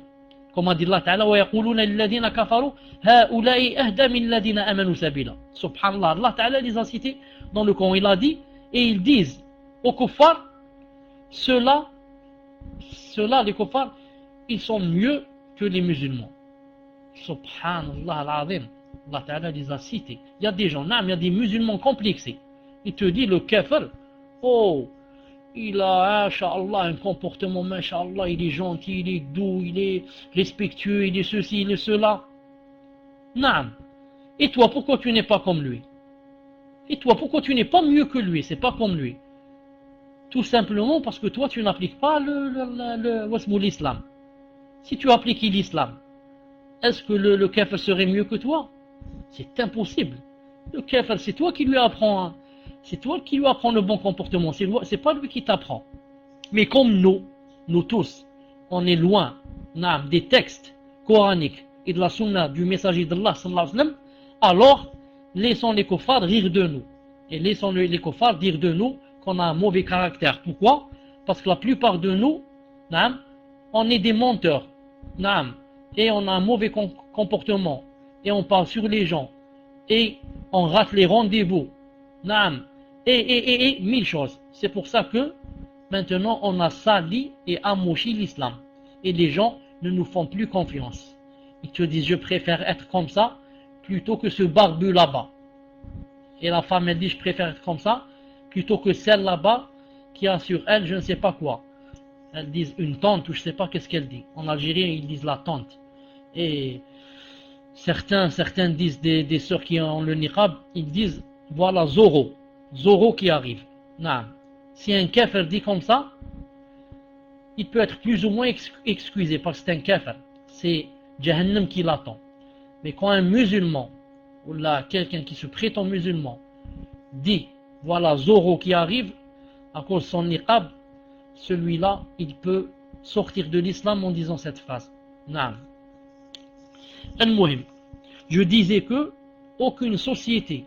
[SPEAKER 1] Comme a dit Allah Ta'ala: وَيَقُولُونَ لِلَّذِينَ كَفَرُوا هَؤُلَاءِ أَهْدَى مِنَ الَّذِينَ آمَنُوا سَبِيلًا. Subhanallah, Allah Ta'ala les a cités dans le Coran. Il a dit, et ils disent aux kuffars, ceux-là, les kuffars, ils sont mieux que les musulmans. Subhanallah al-Azim. Allah Ta'ala les a cités. Il y a des gens, il y a des musulmans complexés. Il te dit, le kafir, il a, Inch'Allah, un comportement, Inch'Allah, il est gentil, il est doux, il est respectueux, il est ceci, il est cela. Naam. Et toi, pourquoi tu n'es pas comme lui? Et toi, pourquoi tu n'es pas mieux que lui? C'est pas comme lui. Tout simplement parce que toi, tu n'appliques pas l'islam. Si tu appliquais l'islam, est-ce que le kafir serait mieux que toi? C'est impossible. Le kafir, c'est toi qui lui apprends. C'est toi qui lui apprends le bon comportement. C'est pas lui qui t'apprend. Mais comme nous tous, on est loin des textes coraniques et de la sunna du messager d'Allah sallallahu alayhi wa sallam, alors laissons les kuffars rire de nous. Et laissons les kuffars dire de nous qu'on a un mauvais caractère. Pourquoi? Parce que la plupart de nous, on est des menteurs. Et on a un mauvais comportement. Et on parle sur les gens. et on rate les rendez-vous. Naam. Et mille choses. C'est pour ça que maintenant on a sali et amouchi l'islam. Et les gens ne nous font plus confiance. Ils te disent je préfère être comme ça plutôt que ce barbu là-bas. Et la femme elle dit je préfère être comme ça plutôt que celle là-bas qui a sur elle je ne sais pas quoi. Elles disent une tante ou je ne sais pas qu'est-ce qu'elle dit. En Algérie ils disent la tante. Et certains disent des sœurs qui ont le niqab, ils disent voilà Zoro qui arrive. Non. Si un kafir dit comme ça, il peut être plus ou moins excusé parce que c'est un kafir. C'est Jahannam qui l'attend. Mais quand un musulman, ou là quelqu'un qui se prétend musulman, dit voilà Zoro qui arrive, à cause de son niqab, celui-là, il peut sortir de l'islam en disant cette phrase. Naam. Al-Muhim. Je disais que aucune société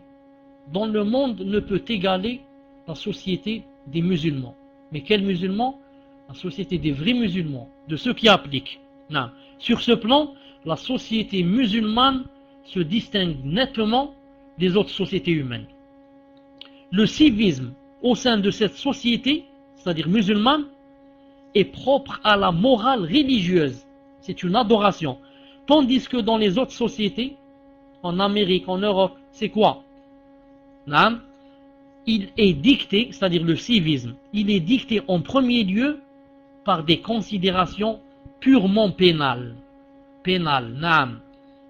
[SPEAKER 1] dans le monde ne peut égaler la société des musulmans. Mais quels musulmans? La société des vrais musulmans, de ceux qui appliquent. Non. Sur ce plan, la société musulmane se distingue nettement des autres sociétés humaines. Le civisme au sein de cette société, c'est-à-dire musulmane, est propre à la morale religieuse. C'est une adoration. Tandis que dans les autres sociétés, en Amérique, en Europe, c'est quoi? Non. Il est dicté, c'est-à-dire le civisme, il est dicté en premier lieu par des considérations purement pénales. Naam.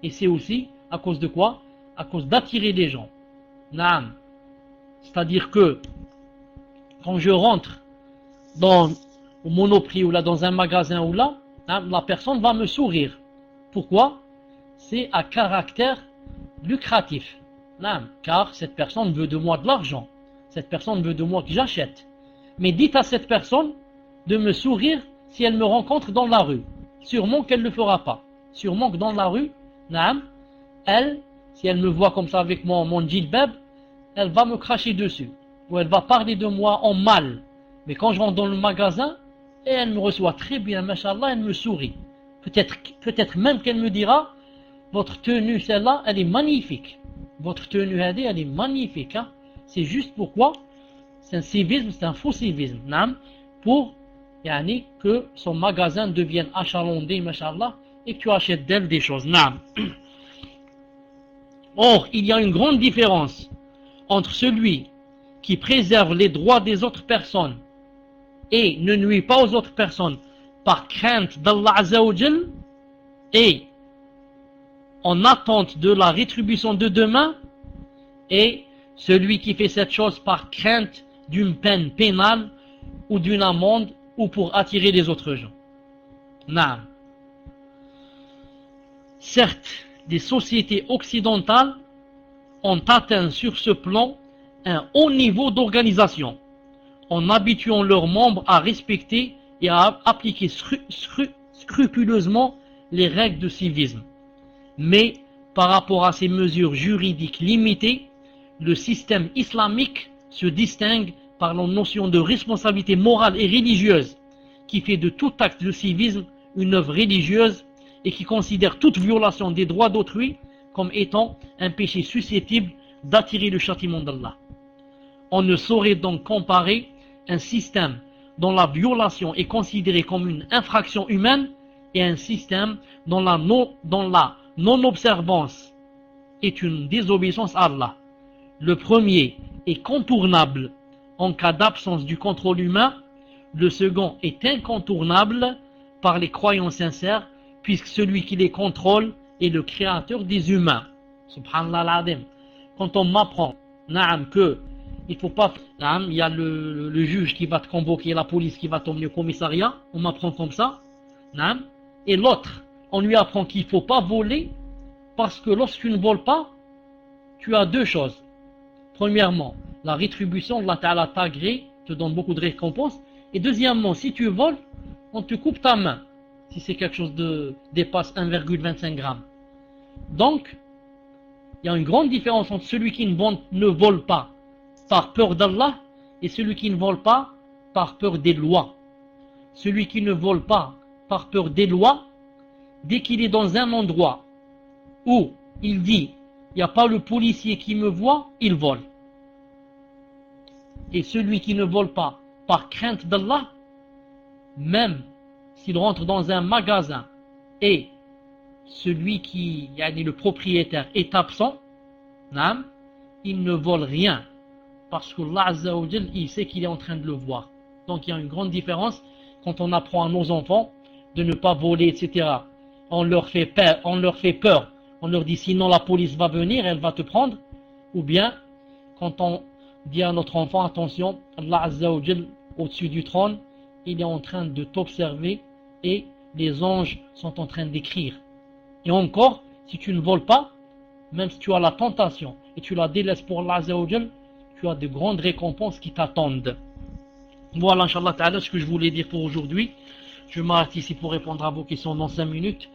[SPEAKER 1] Et c'est aussi à cause de quoi? À cause d'attirer les gens. Naam. C'est-à-dire que quand je rentre au Monoprix ou là dans un magasin ou là, la personne va me sourire. Pourquoi? C'est à caractère lucratif. Naam. Car cette personne veut de moi de l'argent. Cette personne veut de moi que j'achète. Mais dites à cette personne de me sourire si elle me rencontre dans la rue. Sûrement qu'elle ne le fera pas. Sûrement que dans la rue, naam, elle, si elle me voit comme ça avec mon djilbab, elle va me cracher dessus. Ou elle va parler de moi en mal. Mais quand je rentre dans le magasin, et elle me reçoit très bien, mashallah, elle me sourit. Peut-être même qu'elle me dira, votre tenue, celle-là, elle est magnifique. Votre tenue, elle est magnifique. Hein? C'est juste pourquoi c'est un civisme, c'est un faux civisme. Naam, pour que son magasin devienne achalandé, mashallah, et que tu achètes d'elle des choses. Naam. Or, il y a une grande différence entre celui qui préserve les droits des autres personnes et ne nuit pas aux autres personnes par crainte d'Allah Azza wa Jal et en attente de la rétribution de demain, et celui qui fait cette chose par crainte d'une peine pénale ou d'une amende ou pour attirer les autres gens. Naam. Certes, des sociétés occidentales ont atteint sur ce plan un haut niveau d'organisation, en habituant leurs membres à respecter et à appliquer scrupuleusement les règles de civisme. Mais par rapport à ces mesures juridiques limitées, le système islamique se distingue par la notion de responsabilité morale et religieuse, qui fait de tout acte de civisme une œuvre religieuse et qui considère toute violation des droits d'autrui comme étant un péché susceptible d'attirer le châtiment d'Allah. On ne saurait donc comparer un système dont la violation est considérée comme une infraction humaine et un système dont la non-observance est une désobéissance à Allah. Le premier est contournable en cas d'absence du contrôle humain, le second est incontournable par les croyants sincères, puisque celui qui les contrôle est le créateur des humains. Subhanallah al-Azim. Quand on m'apprend, que il faut pas, il y a le juge qui va te convoquer, la police qui va t'emmener au commissariat, on m'apprend comme ça, et l'autre, on lui apprend qu'il ne faut pas voler, parce que lorsque tu ne voles pas, tu as deux choses. Premièrement, la rétribution, Allah Ta'ala t'agrée, te donne beaucoup de récompenses, et deuxièmement, si tu voles, on te coupe ta main, si c'est quelque chose de dépasse 1,25 g. Donc, il y a une grande différence entre celui qui ne vole pas par peur d'Allah et celui qui ne vole pas par peur des lois. Celui qui ne vole pas par peur des lois, dès qu'il est dans un endroit où il dit il n'y a pas le policier qui me voit, il vole. Et celui qui ne vole pas par crainte d'Allah, même s'il rentre dans un magasin et celui qui, le propriétaire, est absent, il ne vole rien. Parce que Allah Azza wa Jal, il sait qu'il est en train de le voir. Donc il y a une grande différence quand on apprend à nos enfants de ne pas voler, etc. On leur fait peur, on leur dit sinon la police va venir, elle va te prendre. Ou bien quand on dit à notre enfant, attention, Allah Azza wa Jal, au-dessus du trône, il est en train de t'observer et les anges sont en train d'écrire. Et encore, si tu ne voles pas, même si tu as la tentation et tu la délaisses pour Allah Azza wa Jal, tu as de grandes récompenses qui t'attendent. Voilà, Inch'Allah Ta'ala, ce que je voulais dire pour aujourd'hui. Je m'arrête ici pour répondre à vos questions dans 5 minutes.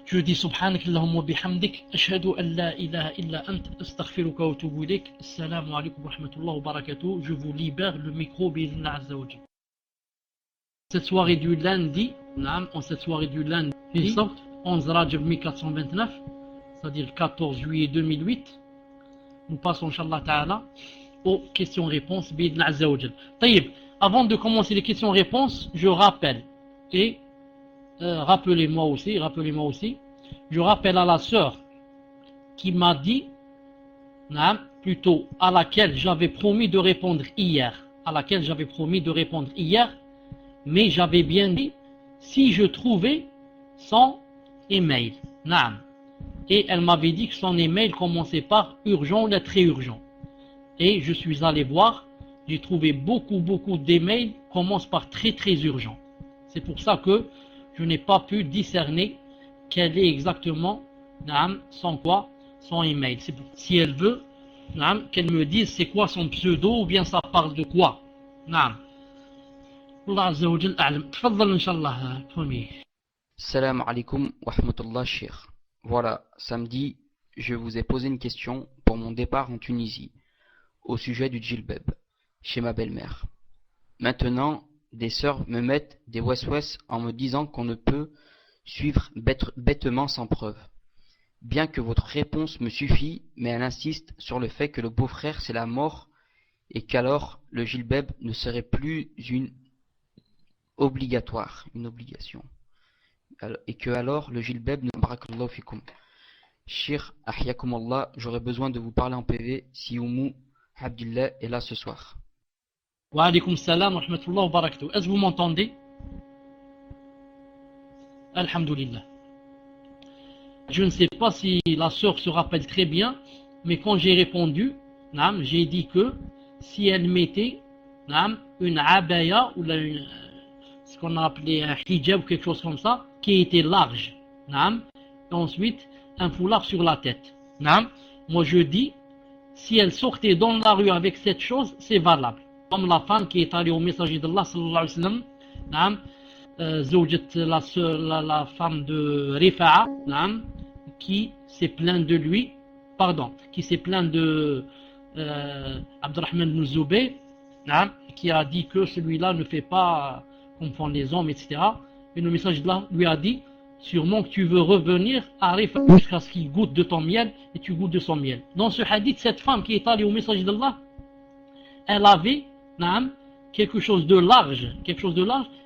[SPEAKER 1] Je dis Subhanak Allahumma bihamdik, ashhadu an la ilaha illa ant, astaghfiruka wa atubu ilayk. Assalamu alaikum wa rahmatullahi wa barakatuh. Je vous libère le micro, bi'idhnillah Azza wa Jal. Cette soirée du lundi, en cette soirée du lundi, 11 Rajab 1429, c'est-à-dire le 14 juillet 2008, nous passons, Inch'Allah Ta'ala, aux questions-réponses, bi'idhnillah Azza wa Jal. Taïb, avant de commencer les questions-réponses, je rappelle, et rappelez-moi aussi, je rappelle à la sœur qui m'a dit, plutôt à laquelle j'avais promis de répondre hier, mais j'avais bien dit si je trouvais son email. Et elle m'avait dit que son email commençait par urgent ou très urgent. Et je suis allé voir, j'ai trouvé beaucoup d'emails qui commencent par très urgent. C'est pour ça que je n'ai pas pu discerner quel est exactement son email. Si elle veut qu'elle me dise c'est quoi son pseudo ou bien ça parle de quoi. Allah Azza wa Jal a'lam. Tfaddal Inch'Allah, premier.
[SPEAKER 2] Salam alaikum wa rahmatullah Cheikh. Voilà, samedi, je vous ai posé une question pour mon départ en Tunisie, au sujet du djilbab, chez ma belle-mère. Maintenant, des sœurs me mettent des wes-wes en me disant qu'on ne peut suivre bêtement sans preuve. Bien que votre réponse me suffit, mais elle insiste sur le fait que le beau-frère c'est la mort et qu'alors le djilbab ne serait plus une obligation. Et que alors le djilbab ne barakallahu fikum. Cheikh ahyakumullah, j'aurais besoin de vous parler en PV si Oumou Abdullah est là ce soir.
[SPEAKER 1] Wa alaykum salam wa rahmatullah wa barakatuh. Est-ce que vous m'entendez? Alhamdulillah. Je ne sais pas si la sœur se rappelle très bien, mais quand j'ai répondu, j'ai dit que si elle mettait une abaya ou ce qu'on a appelé un hijab ou quelque chose comme ça, qui était large, et ensuite un foulard sur la tête. Moi je dis, si elle sortait dans la rue avec cette chose, c'est valable. Comme la femme qui est allée au messager d'Allah sallallahu alayhi wa sallam, la femme de Rifa'a, qui s'est plainte de lui, qui s'est plainte de Abdurrahman ibn Zubayr, qui a dit que celui-là ne fait pas comme font les hommes, etc. Et le messager d'Allah lui a dit, sûrement que tu veux revenir à Rifa'a jusqu'à ce qu'il goûte de ton miel et tu goûtes de son miel. Dans ce hadith, cette femme qui est allée au messager d'Allah, elle avait quelque chose de large,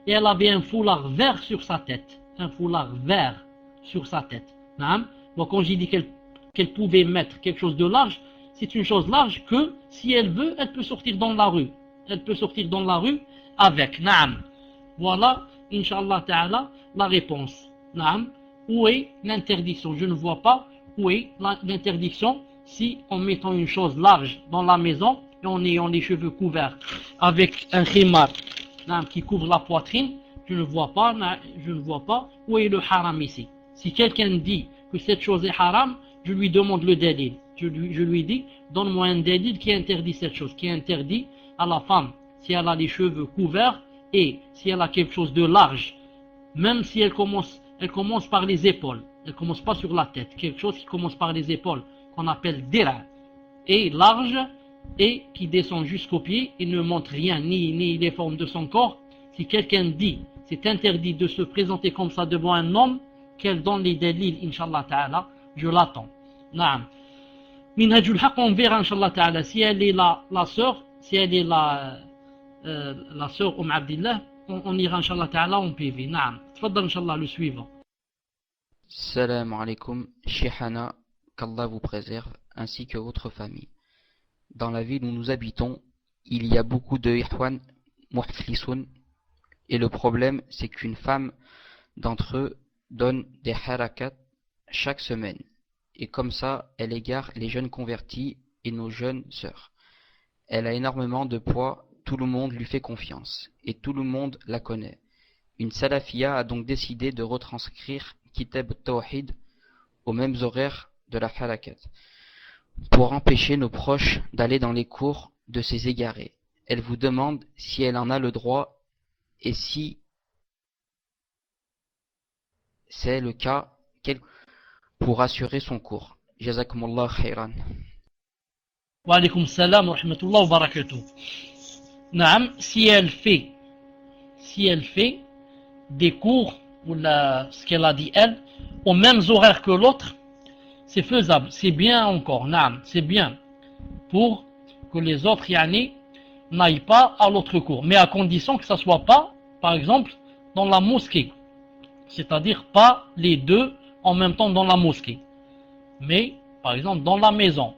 [SPEAKER 1] et elle avait un foulard vert sur sa tête. Donc quand j'ai dit qu'elle pouvait mettre quelque chose de large, c'est une chose large que si elle veut, elle peut sortir dans la rue. Avec. Voilà, Inch'Allah Ta'ala, la réponse. Où est l'interdiction? Je ne vois pas où est l'interdiction si en mettant une chose large dans la maison et en ayant les cheveux couverts avec un khimar qui couvre la poitrine, je ne vois pas où est le haram ici. Si quelqu'un dit que cette chose est haram, je lui demande le dalil. Je lui dis, donne-moi un dalil qui interdit cette chose, qui interdit à la femme, si elle a les cheveux couverts et si elle a quelque chose de large, même si elle commence par les épaules, elle commence pas sur la tête, quelque chose qui commence par les épaules, qu'on appelle dira, et large, et qui descend jusqu'aux pieds et ne montre rien, ni les formes de son corps. Si quelqu'un dit c'est interdit de se présenter comme ça devant un homme, qu'elle donne les dalils, Inch'Allah Ta'ala, je l'attends. Minhajul Haq, on verra, Inch'Allah Ta'ala, si elle est la sœur, si elle est la sœur Abdillah, on ira, Inch'Allah Ta'ala, en PV. Naam. Tfaddal, Inch'Allah, le suivant.
[SPEAKER 2] Salam alaikum, Sheikhana, qu'Allah vous préserve, ainsi que votre famille. Dans la ville où nous habitons, il y a beaucoup de ihwan muhflisoun, et le problème, c'est qu'une femme d'entre eux donne des harakat chaque semaine. Et comme ça, elle égare les jeunes convertis et nos jeunes sœurs. Elle a énormément de poids, tout le monde lui fait confiance, et tout le monde la connaît. Une salafia a donc décidé de retranscrire Kitab al-Tawhid aux mêmes horaires de la harakat, pour empêcher nos proches d'aller dans les cours de ces égarés. Elle vous demande si elle en a le droit, et si c'est le cas, pour assurer son cours. Jazakumullah khairan.
[SPEAKER 1] Wa alaykum salam wa rahmatullah wa barakatuh. Naam, si elle fait des cours, ou ce qu'elle a dit elle, aux mêmes horaires que l'autre, c'est faisable, c'est bien encore, naam, c'est bien, pour que les autres n'aillent pas à l'autre cours, mais à condition que ça soit pas, par exemple, dans la mosquée, c'est-à-dire pas les deux en même temps dans la mosquée, mais par exemple dans la maison,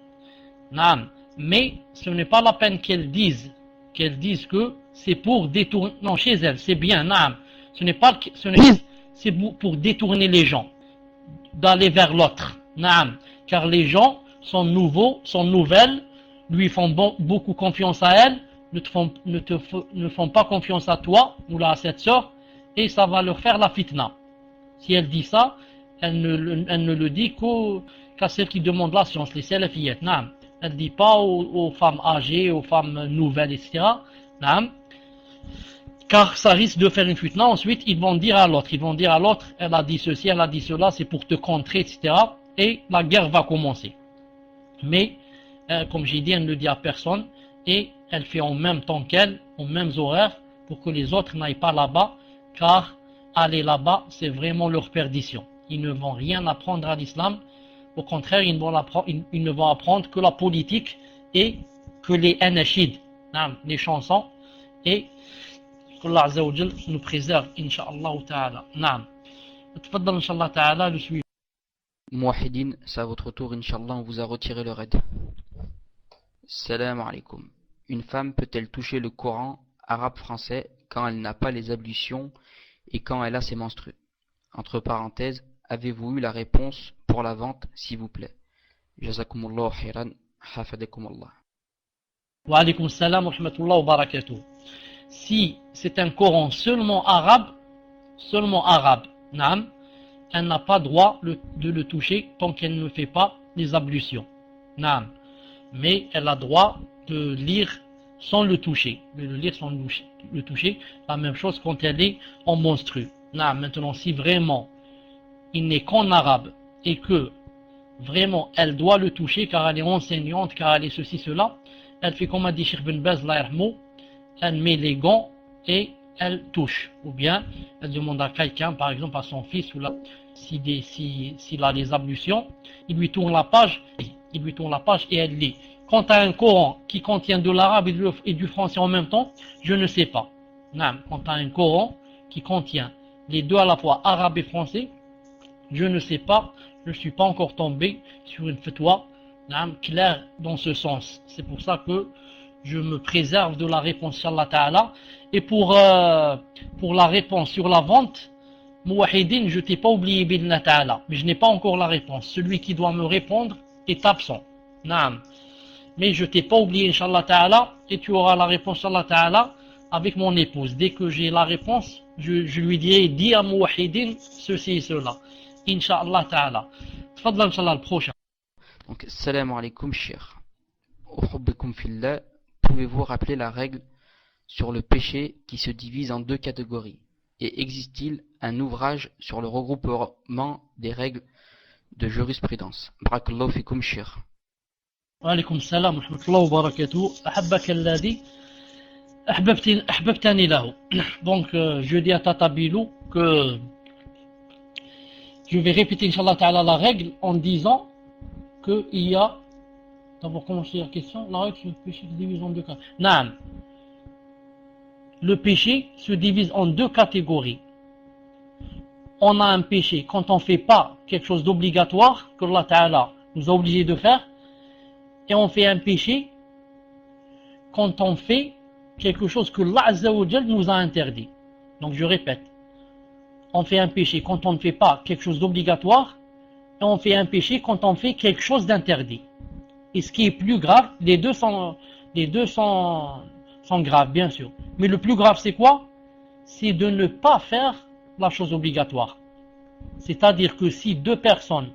[SPEAKER 1] naam. Mais ce n'est pas la peine qu'elles disent que c'est pour détourner, non, chez elles, c'est bien, naam. C'est pour détourner les gens d'aller vers l'autre, naam. Car les gens sont nouveaux, sont nouvelles, lui font beaucoup confiance à elle, ne font pas confiance à toi ou à cette sœur, et ça va leur faire la fitna. Si elle dit ça, elle ne le dit qu'à celles qui demandent la science, les salafiyat, naam. Elle ne dit pas aux femmes âgées, aux femmes nouvelles, etc. Naam. Car ça risque de faire une fitna. Ensuite, ils vont dire à l'autre, elle a dit ceci, elle a dit cela, c'est pour te contrer, etc. Et la guerre va commencer. Mais, comme j'ai dit, elle ne dit à personne, et elle fait en même temps qu'elle, aux mêmes horaires, pour que les autres n'aillent pas là-bas, car aller là-bas, c'est vraiment leur perdition. Ils ne vont rien apprendre à l'islam. Au contraire, ils ne vont apprendre que la politique et que les anashid, les chansons, et que Allah Azza wa Jal nous préserve, Inch'Allah Ta'ala. Naam. Tfaddal, Inch'Allah Ta'ala, le suivant.
[SPEAKER 2] Mouahidine, c'est à votre tour, Inch'Allah, on vous a retiré le raid. Salam alaikum. Une femme peut-elle toucher le Coran arabe-français quand elle n'a pas les ablutions et quand elle a ses menstrues? Entre parenthèses, avez-vous eu la réponse pour la vente, s'il vous plaît? Jazakumullah khairan, hafadakumullah.
[SPEAKER 1] Wa alaykum salam wa rahmatullah wa barakatuh. Si c'est un Coran seulement arabe, naam, elle n'a pas droit de le toucher tant qu'elle ne fait pas les ablutions, naam. Mais elle a droit de lire sans le toucher, la même chose quand elle est en menstru. Naam. Maintenant, si vraiment il n'est qu'en arabe et que vraiment elle doit le toucher car elle est enseignante, car elle est ceci, cela, elle fait comme a dit Cheikh Ben Baz, elle met les gants et elle touche. Ou bien elle demande à quelqu'un, par exemple à son fils, ou là, s'il a les ablutions, il lui tourne la page et elle lit. Quant à un Coran qui contient de l'arabe et du français en même temps, je ne sais pas. Non, quant à un Coran qui contient les deux à la fois, arabe et français, je ne sais pas, je ne suis pas encore tombé sur une fatwa claire dans ce sens. C'est pour ça que je me préserve de la réponse, Inch'Allah Ta'ala. Et pour la réponse sur la vente, Mouahidine, je t'ai pas oublié, Bidna Ta'ala, mais je n'ai pas encore la réponse. Celui qui doit me répondre est absent. Naam. Mais je t'ai pas oublié, Inch'Allah Ta'ala, et tu auras la réponse, Inch'Allah Ta'ala, avec mon épouse. Dès que j'ai la réponse, je lui dirai, dis à Mouahidine ceci et cela. Inch'Allah Ta'ala. Tfadla, Inch'Allah, le prochain.
[SPEAKER 2] Donc, salam alaikum, shir. Uhubbikum fillah, pouvez-vous rappeler la règle sur le péché qui se divise en deux catégories? Et existe-t-il un ouvrage sur le regroupement des règles de jurisprudence? Barakallahu fikum, shir.
[SPEAKER 1] Wa alaykum salam wa rahmatullah wa barakatuh. Ahabbaka alladhi ahbabtani lahu. Donc, je dis à Tata Bilou que je vais répéter, Inch'Allah Ta'ala, la règle en disant qu'il y a D'abord, commencer la question. La règle, le péché se divise en deux cas. Naam. Le péché se divise en deux catégories. On a un péché quand on ne fait pas quelque chose d'obligatoire que Allah Ta'ala nous a obligés de faire, et on fait un péché quand on fait quelque chose que Allah Azza wa Jal nous a interdit. Donc je répète, on fait un péché quand on ne fait pas quelque chose d'obligatoire, et on fait un péché quand on fait quelque chose d'interdit. Et ce qui est plus grave, les deux sont graves, bien sûr. Mais le plus grave, c'est quoi? C'est de ne pas faire la chose obligatoire. C'est-à-dire que si deux personnes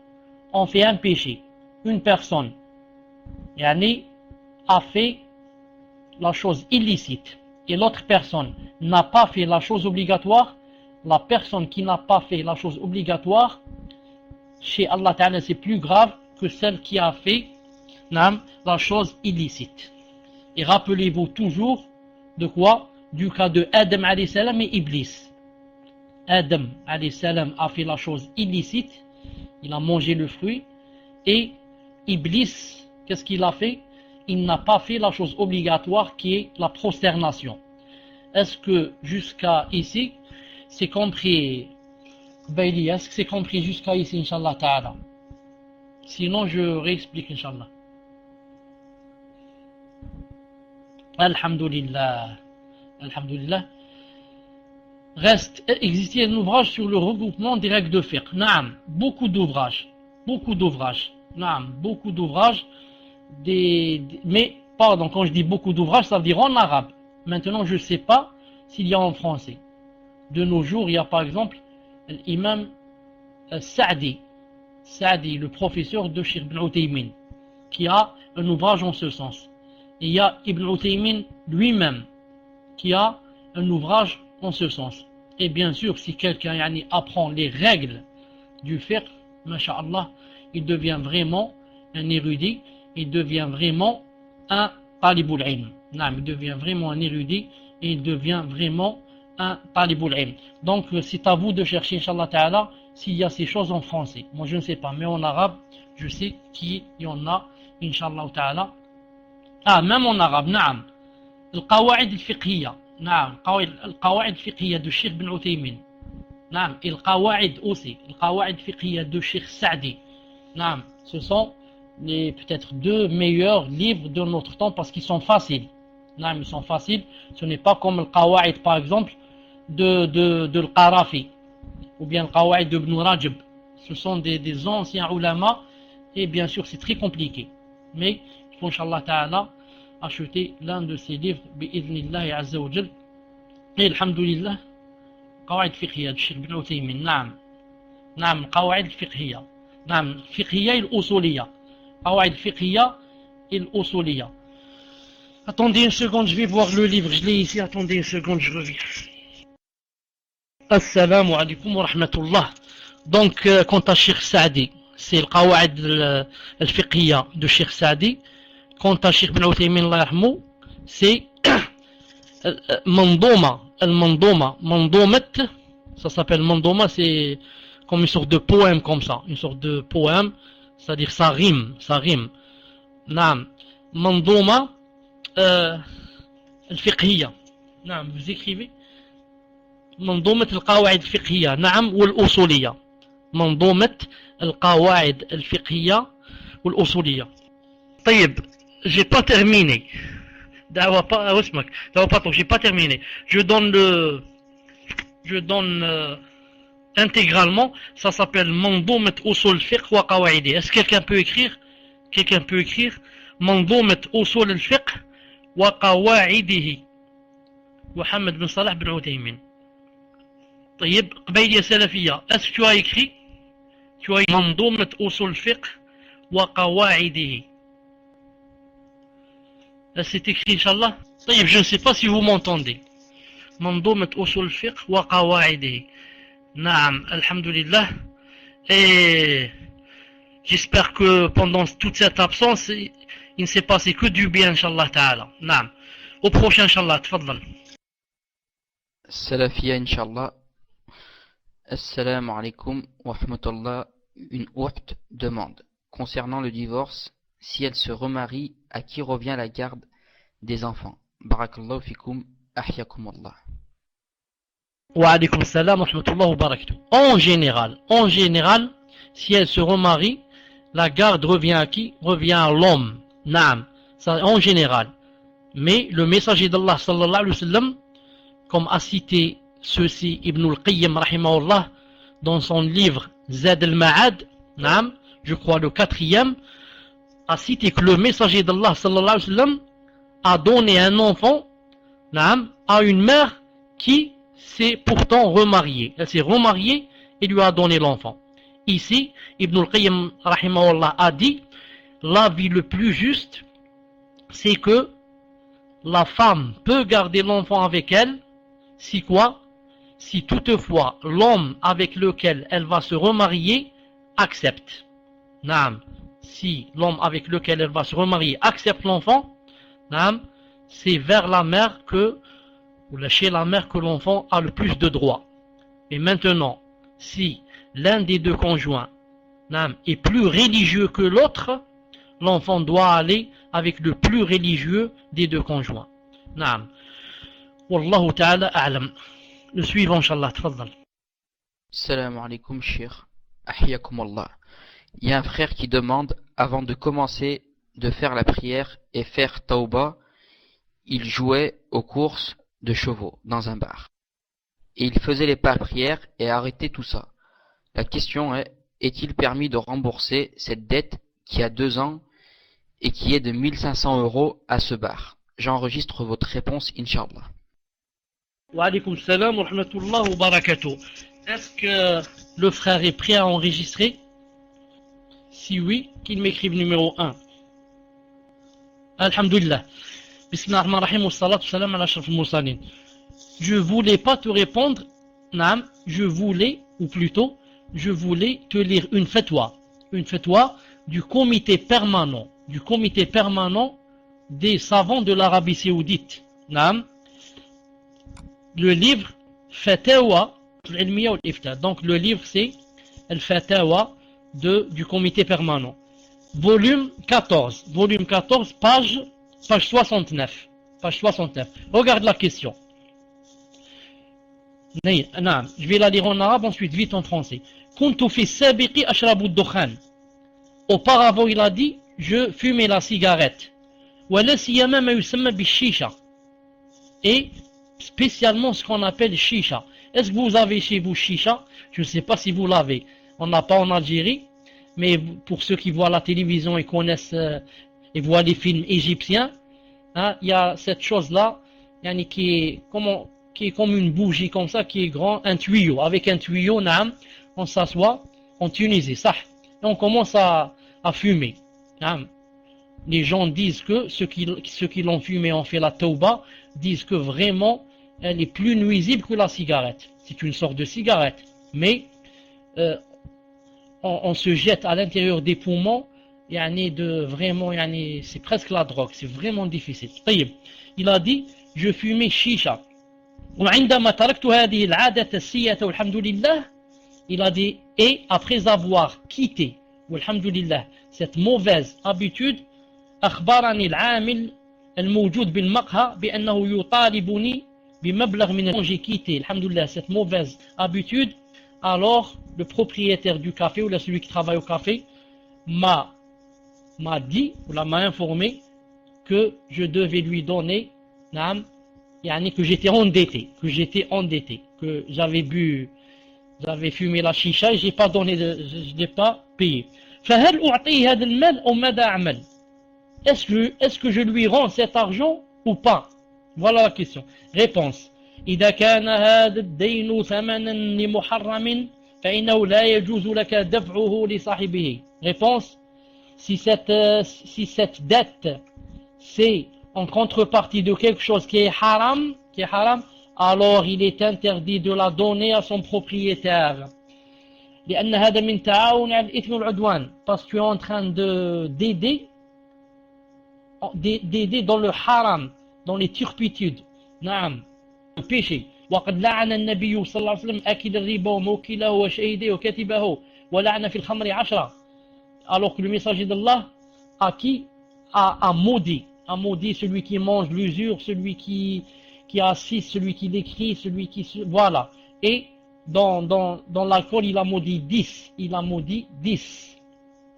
[SPEAKER 1] ont fait un péché, une personne a fait la chose illicite et l'autre personne n'a pas fait la chose obligatoire, la personne qui n'a pas fait la chose obligatoire, chez Allah Ta'ala, c'est plus grave que celle qui a fait la chose illicite. Et rappelez-vous toujours de quoi? Du cas de Adam alayhi salam et Iblis. Adam alayhi salam a fait la chose illicite, il a mangé le fruit, et Iblis, qu'est-ce qu'il a fait? Il n'a pas fait la chose obligatoire qui est la prosternation. Est-ce que jusqu'à ici, c'est compris, Baili, est-ce que c'est compris jusqu'à ici, Inch'Allah Ta'ala? Sinon, je réexplique, Inch'Allah. Alhamdulillah. Alhamdulillah. Reste exister un ouvrage sur le regroupement des règles de fiqh. Naam, beaucoup d'ouvrages. Naam, beaucoup d'ouvrages. Mais, pardon, quand je dis beaucoup d'ouvrages, ça veut dire en arabe. Maintenant, je ne sais pas s'il y a en français. De nos jours, il y a par exemple l'imam Sa'di, le professeur de Cheikh Ibn Uthaymin, qui a un ouvrage en ce sens. Et il y a Ibn Uthaymin lui-même, qui a un ouvrage en ce sens. Et bien sûr, si quelqu'un apprend les règles du fiqh, masha'Allah, il devient vraiment un érudit, il devient vraiment un talibul ilm. Il devient vraiment un érudit et il devient vraiment un talibul ilm. Donc c'est à vous de chercher, Inch'Allah Ta'ala, s'il y a ces choses en français. Moi je ne sais pas, mais en arabe, je sais qu'il y en a, Inch'Allah Ta'ala. Ah, même en arabe, naam. القواعد الفقهية نعم القواعد الفقهية de Cheikh Ibn Uthaymin نعم et القواعد aussi القواعد الفقهية de Cheikh Sa'di نعم ce sont les peut-être deux meilleurs livres de notre temps parce qu'ils sont faciles نعم ils sont faciles ce n'est pas comme القواعد par exemple de Al-Qarafi ou bien القواعد de Ibn Rajab ce sont des anciens ulama et bien sûr c'est très compliqué mais il faut Inch'Allah Ta'ala acheter l'un de ces livres bi'idhnillahi azza wa jal et alhamdulillah قواعد فقهية الشيخ بن عثيمين نعم قواعد الفقهية نعم الفقهية الأصولية قواعد الفقهية الأصولية. Attendez une seconde, je vais voir le livre, je l'ai ici, attendez une seconde, je reviens. Assalamu alaikum wa rahmatullah. Donc quant à Cheikh Sa'di, c'est le قواعد الفقهية de Cheikh Sa'di. Quant à Cheikh Ibn Uthaymin, c'est Mandouma, ça s'appelle Mandouma, c'est comme une sorte de poème comme ça, c'est-à-dire ça rime. Naam, Mandouma al-fiqhiyya. Naam, vous écrivez Mandoumat al-qawaid al-fiqhiyya, naam, ou al-usuliyya. Mandoumat al-qawaid al-fiqhiyya ou al-usuliyya. طيب, j'ai pas terminé. J'ai pas terminé. Je donne intégralement. Ça s'appelle Mandoumat Usul Fiqh wa Qawaidi. Est-ce que quelqu'un peut écrire? Mandoumat Usul Fiqh wa Qawaidihi. Mohamed bin Salah bin Uthaymin. طيب, قبيلية سلفية. Est-ce que tu as écrit? Tu as écrit Mandoumat Usul Fiqh wa Qawaidihi. C'est écrit, Inch'Allah. Je ne sais pas si vous m'entendez. Mandoumat Usul Fiqh wa Qawaidihi. Naam, alhamdulillah. Et j'espère que pendant toute cette absence, il ne s'est passé que du bien, Inch'Allah Ta'ala. Naam. Au prochain, Inch'Allah. Tfaddal.
[SPEAKER 2] Salafia, Inch'Allah. Assalamu alaikum wa rahmatullah. Une haute demande. Concernant le divorce, si elle se remarie, à qui revient la garde des enfants? Barakallahu fikum, ahyakum Allah.
[SPEAKER 1] Wa alaykum salam wa rahmatullahi wa barakatuh. En général, si elle se remarie, la garde revient à qui? Revient à l'homme. Naam. Ça, en général. Mais le messager d'Allah sallallahu alayhi wa sallam, comme a cité ceci Ibn al-Qayyim rahimahullah dans son livre Zad al-Ma'ad, naam, je crois le 4e, a cité que le messager d'Allah sallallahu alayhi wa sallam a donné un enfant, naam, à une mère qui s'est pourtant remariée. Elle s'est remariée et lui a donné l'enfant. Ici, Ibn al-Qayyim rahimahullah a dit, l'avis le plus juste, c'est que la femme peut garder l'enfant avec elle, si quoi? Si toutefois l'homme avec lequel elle va se remarier accepte. Naam. Si l'homme avec lequel elle va se remarier accepte l'enfant, naam, c'est vers la mère que, ou chez la mère que l'enfant a le plus de droits. Et maintenant, si l'un des deux conjoints, naam, est plus religieux que l'autre, l'enfant doit aller avec le plus religieux des deux conjoints. Naam. Wallahu ta'ala a'lam. Le suivant, Inch'Allah, tfaddal.
[SPEAKER 2] Salam alaikum, Cheikh. Ahyakum Allah. Il y a un frère qui demande, avant de commencer de faire la prière et faire tauba, il jouait aux courses de chevaux dans un bar. Et il faisait les pas de prière et arrêtait tout ça. La question est, est-il permis de rembourser cette dette qui a 2 ans et qui est de 1500 € à ce bar? J'enregistre votre réponse, Inch'Allah.
[SPEAKER 1] Wa alaykum salam wa rahmatullahi wa barakatuh. Est-ce que le frère est prêt à enregistrer? Si oui, qu'il m'écrive numéro 1. Alhamdulillah. Bismillahirrahmanirrahim wa salatu wa salam ala ashrafil mursalin. Je voulais pas te répondre, naam, je voulais te lire une fatwa du comité permanent des savants de l'Arabie Saoudite. Naam. Le livre Fatawa al-Ilmiya wal-Ifta. Donc le livre c'est Al-Fatawa du comité permanent. Volume 14, page 69. Regarde la question. Je vais la lire en arabe, ensuite vite en français. Kuntu fi sabiqi ashrabu ad-dukhan. Auparavant, il a dit, je fumais la cigarette. Wala siyama ma yusamma bi-shisha. Et spécialement ce qu'on appelle shisha. Est-ce que vous avez chez vous shisha? Je ne sais pas si vous l'avez. On n'a pas en Algérie, mais pour ceux qui voient la télévision et connaissent et voient les films égyptiens, hein, il y a cette chose-là, qui est comme une bougie comme ça, qui est grand, un tuyau. Avec un tuyau, on s'assoit en Tunisie, ça. Et on commence à fumer. Les gens disent que ceux qui l'ont fumé ont fait la tauba, disent que vraiment elle est plus nuisible que la cigarette. C'est une sorte de cigarette, mais on se jette à l'intérieur des poumons, c'est presque la drogue, c'est vraiment difficile. Il a dit, je fumais chicha. Il a dit, et après avoir quitté, cette mauvaise habitude, أخبرني العامل الموجود بالمقهى بأنه يطالبني بمبلغ من j'ai quitté, alhamdoulilah, cette mauvaise habitude. Alors le propriétaire du café ou celui qui travaille au café m'a dit ou m'a informé que je devais lui donner, que j'étais endetté, que j'avais fumé la chicha et je n'ai pas payé. فهل أعطيه هذا المال أو ماذا أعمل؟ Est-ce que je lui rends cet argent ou pas? Voilà la question. Réponse. إذا كان هذا الدين ثمنا لمحرم فإنه لا يجوز لك دفعه لصاحبه. Réponse. Si cette dette c'est en contrepartie de quelque chose qui est haram, alors il est interdit de la donner à son propriétaire. لأن هذا من تعاون على الإثم والعدوان. Parce que tu es en train d'aider dans le haram, dans les turpitudes, le péché. وقد لعن النبي صلى الله عليه وسلم أكل الربا وموكله وشهيده وكاتبه ولعن في الخمر 10. Alors que le messager d'Allah à qui? À maudit. À maudit celui qui mange l'usure, celui qui assiste, celui qui l'écrit, celui qui... Voilà. Et dans l'alcool, il a maudit 10. Il a maudit 10.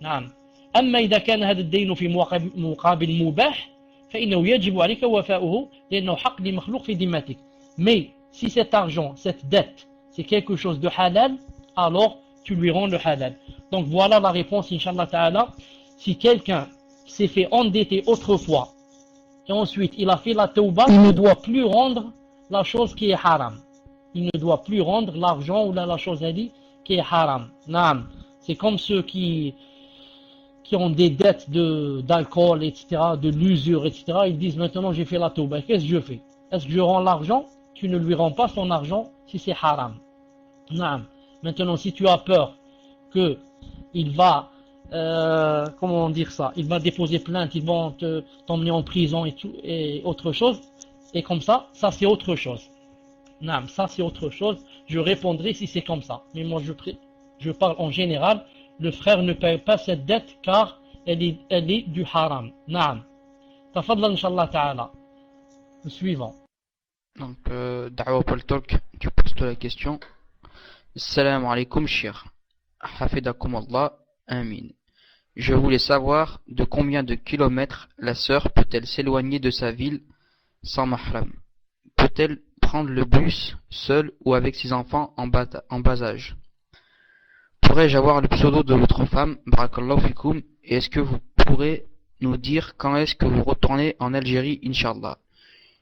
[SPEAKER 1] نعم. أما إذا كان هذا الدين في مقابل مباح فإنه يجب عليك وفاؤه لأنه حق لمخلوق في ذمتك. Mais si cet argent, cette dette, c'est quelque chose de halal, alors tu lui rends le halal. Donc voilà la réponse, Inch'Allah Ta'ala. Si quelqu'un s'est fait endetter autrefois, et ensuite il a fait la tauba, il ne doit plus rendre la chose qui est haram. Il ne doit plus rendre l'argent ou la chose qui est haram. Naam. C'est comme ceux qui ont des dettes d'alcool, etc., de l'usure, etc. Ils disent maintenant j'ai fait la tauba. Qu'est-ce que je fais? Est-ce que je rends l'argent? Tu ne lui rends pas son argent si c'est haram. Naam. Maintenant, si tu as peur que il va, comment dire ça, il va déposer plainte, ils vont t'emmener en prison et autre chose, et comme ça c'est autre chose. Non, ça c'est autre chose. Je répondrai si c'est comme ça. Mais moi je parle en général. Le frère ne paye pas cette dette car elle est du haram. Naam. Tafadhal Inch'Allah Ta'ala. Le suivant.
[SPEAKER 2] Donc, Da'wa Paul Talk, tu poses toi la question. Salam alaikum, shir. Hafidakum Allah. Amin. Je voulais savoir de combien de kilomètres la sœur peut-elle s'éloigner de sa ville sans mahram? Peut-elle prendre le bus seule ou avec ses enfants en bas âge? Pourrais-je avoir le pseudo de votre femme, Barakallahu Fikoum, et est-ce que vous pourrez nous dire quand est-ce que vous retournez en Algérie, Inch'Allah?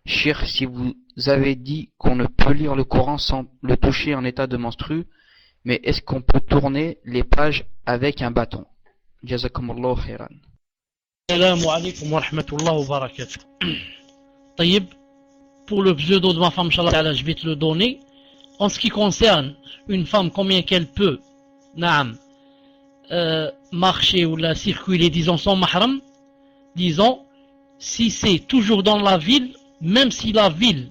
[SPEAKER 2] Cheikh, si vous avez dit qu'on ne peut lire le Coran sans le toucher en état de menstru, mais est-ce qu'on peut tourner les pages avec un bâton? Jazakumullahu khairan.
[SPEAKER 1] Assalamu alaikum wa rahmatullahi wa barakatuh. Taïb, pour le pseudo de ma femme, Inch'Allah, je vais te le donner. En ce qui concerne une femme, combien qu'elle peut marcher ou la circuler, disons, sans mahram, disons, si c'est toujours dans la ville, même si la ville,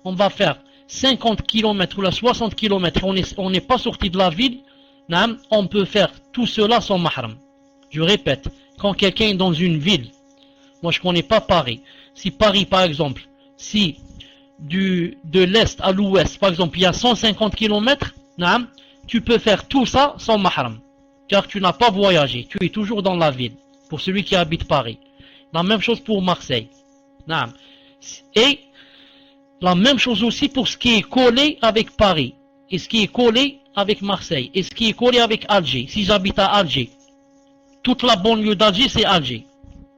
[SPEAKER 1] on va faire 50 km ou la 60 km, on n'est pas sorti de la ville, on peut faire tout cela sans mahram. Je répète, quand quelqu'un est dans une ville, moi je connais pas Paris, si Paris par exemple, si de l'est à l'ouest, par exemple, il y a 150 km, tu peux faire tout ça sans mahram, car tu n'as pas voyagé, tu es toujours dans la ville, pour celui qui habite Paris. La même chose pour Marseille. Et la même chose aussi pour ce qui est collé avec Paris, et ce qui est collé avec Marseille, et ce qui est collé avec Alger. Si j'habite à Alger, toute la banlieue d'Alger c'est Alger.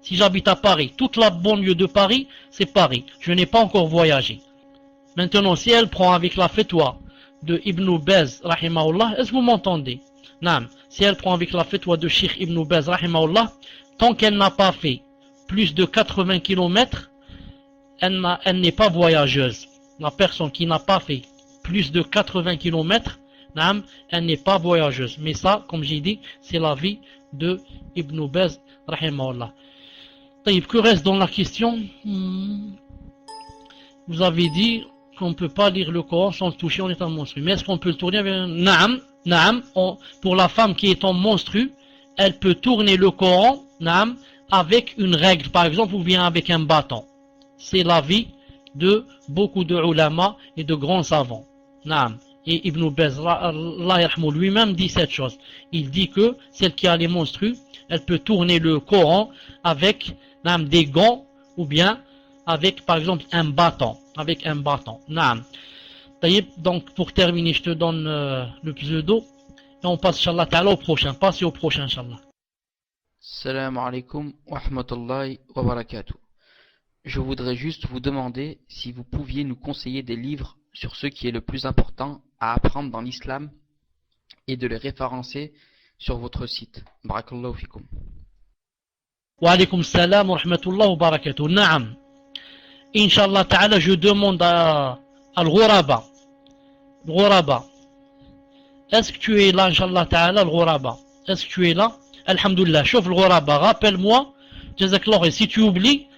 [SPEAKER 1] Si j'habite à Paris, toute la banlieue de Paris c'est Paris. Je n'ai pas encore voyagé. Maintenant, si elle prend avec la fatwa de Ibn Baz, rahimahullah, est-ce que vous m'entendez? Non. Si elle prend avec la fatwa de Cheikh Ibn Baz, rahimahullah, tant qu'elle n'a pas fait plus de 80 km, elle n'est pas voyageuse. La personne qui n'a pas fait plus de 80 km, elle n'est pas voyageuse. Mais ça, comme j'ai dit, c'est l'avis de Ibn Baz, rahimahullah. Que reste dans la question? Vous avez dit qu'on ne peut pas lire le Coran sans le toucher en étant monstru. Mais est-ce qu'on peut le tourner avec un... pour la femme qui est en monstru, elle peut tourner le Coran avec une règle, par exemple, ou bien avec un bâton. C'est l'avis de beaucoup de ulama et de grands savants. Et Ibn Baz, lui-même dit cette chose. Il dit que celle qui a les monstrues, elle peut tourner le Coran avec des gants ou bien avec, par exemple, un bâton. Avec un bâton. Donc, pour terminer, je te donne le pseudo. Et on passe, Inch'Allah Ta'ala, au prochain. Passez au prochain, Inch'Allah.
[SPEAKER 2] Salam alaikum wa rahmatullahi wa barakatuh. Je voudrais juste vous demander si vous pouviez nous conseiller des livres sur ce qui est le plus important à apprendre dans l'islam et de les référencer sur votre site. Barakallahu fikum.
[SPEAKER 1] Wa alaikum salam wa rahmatullahi wa barakatuh. Naam. Inch'Allah Ta'ala, je demande à Al-Ghuraba. Al-Ghuraba. Est-ce que tu es là, Inch'Allah Ta'ala, Al-Ghuraba? Est-ce que tu es là? Alhamdulillah. Chauffe Al-Ghuraba. Rappelle-moi. Jazakallah. Et si tu oublies,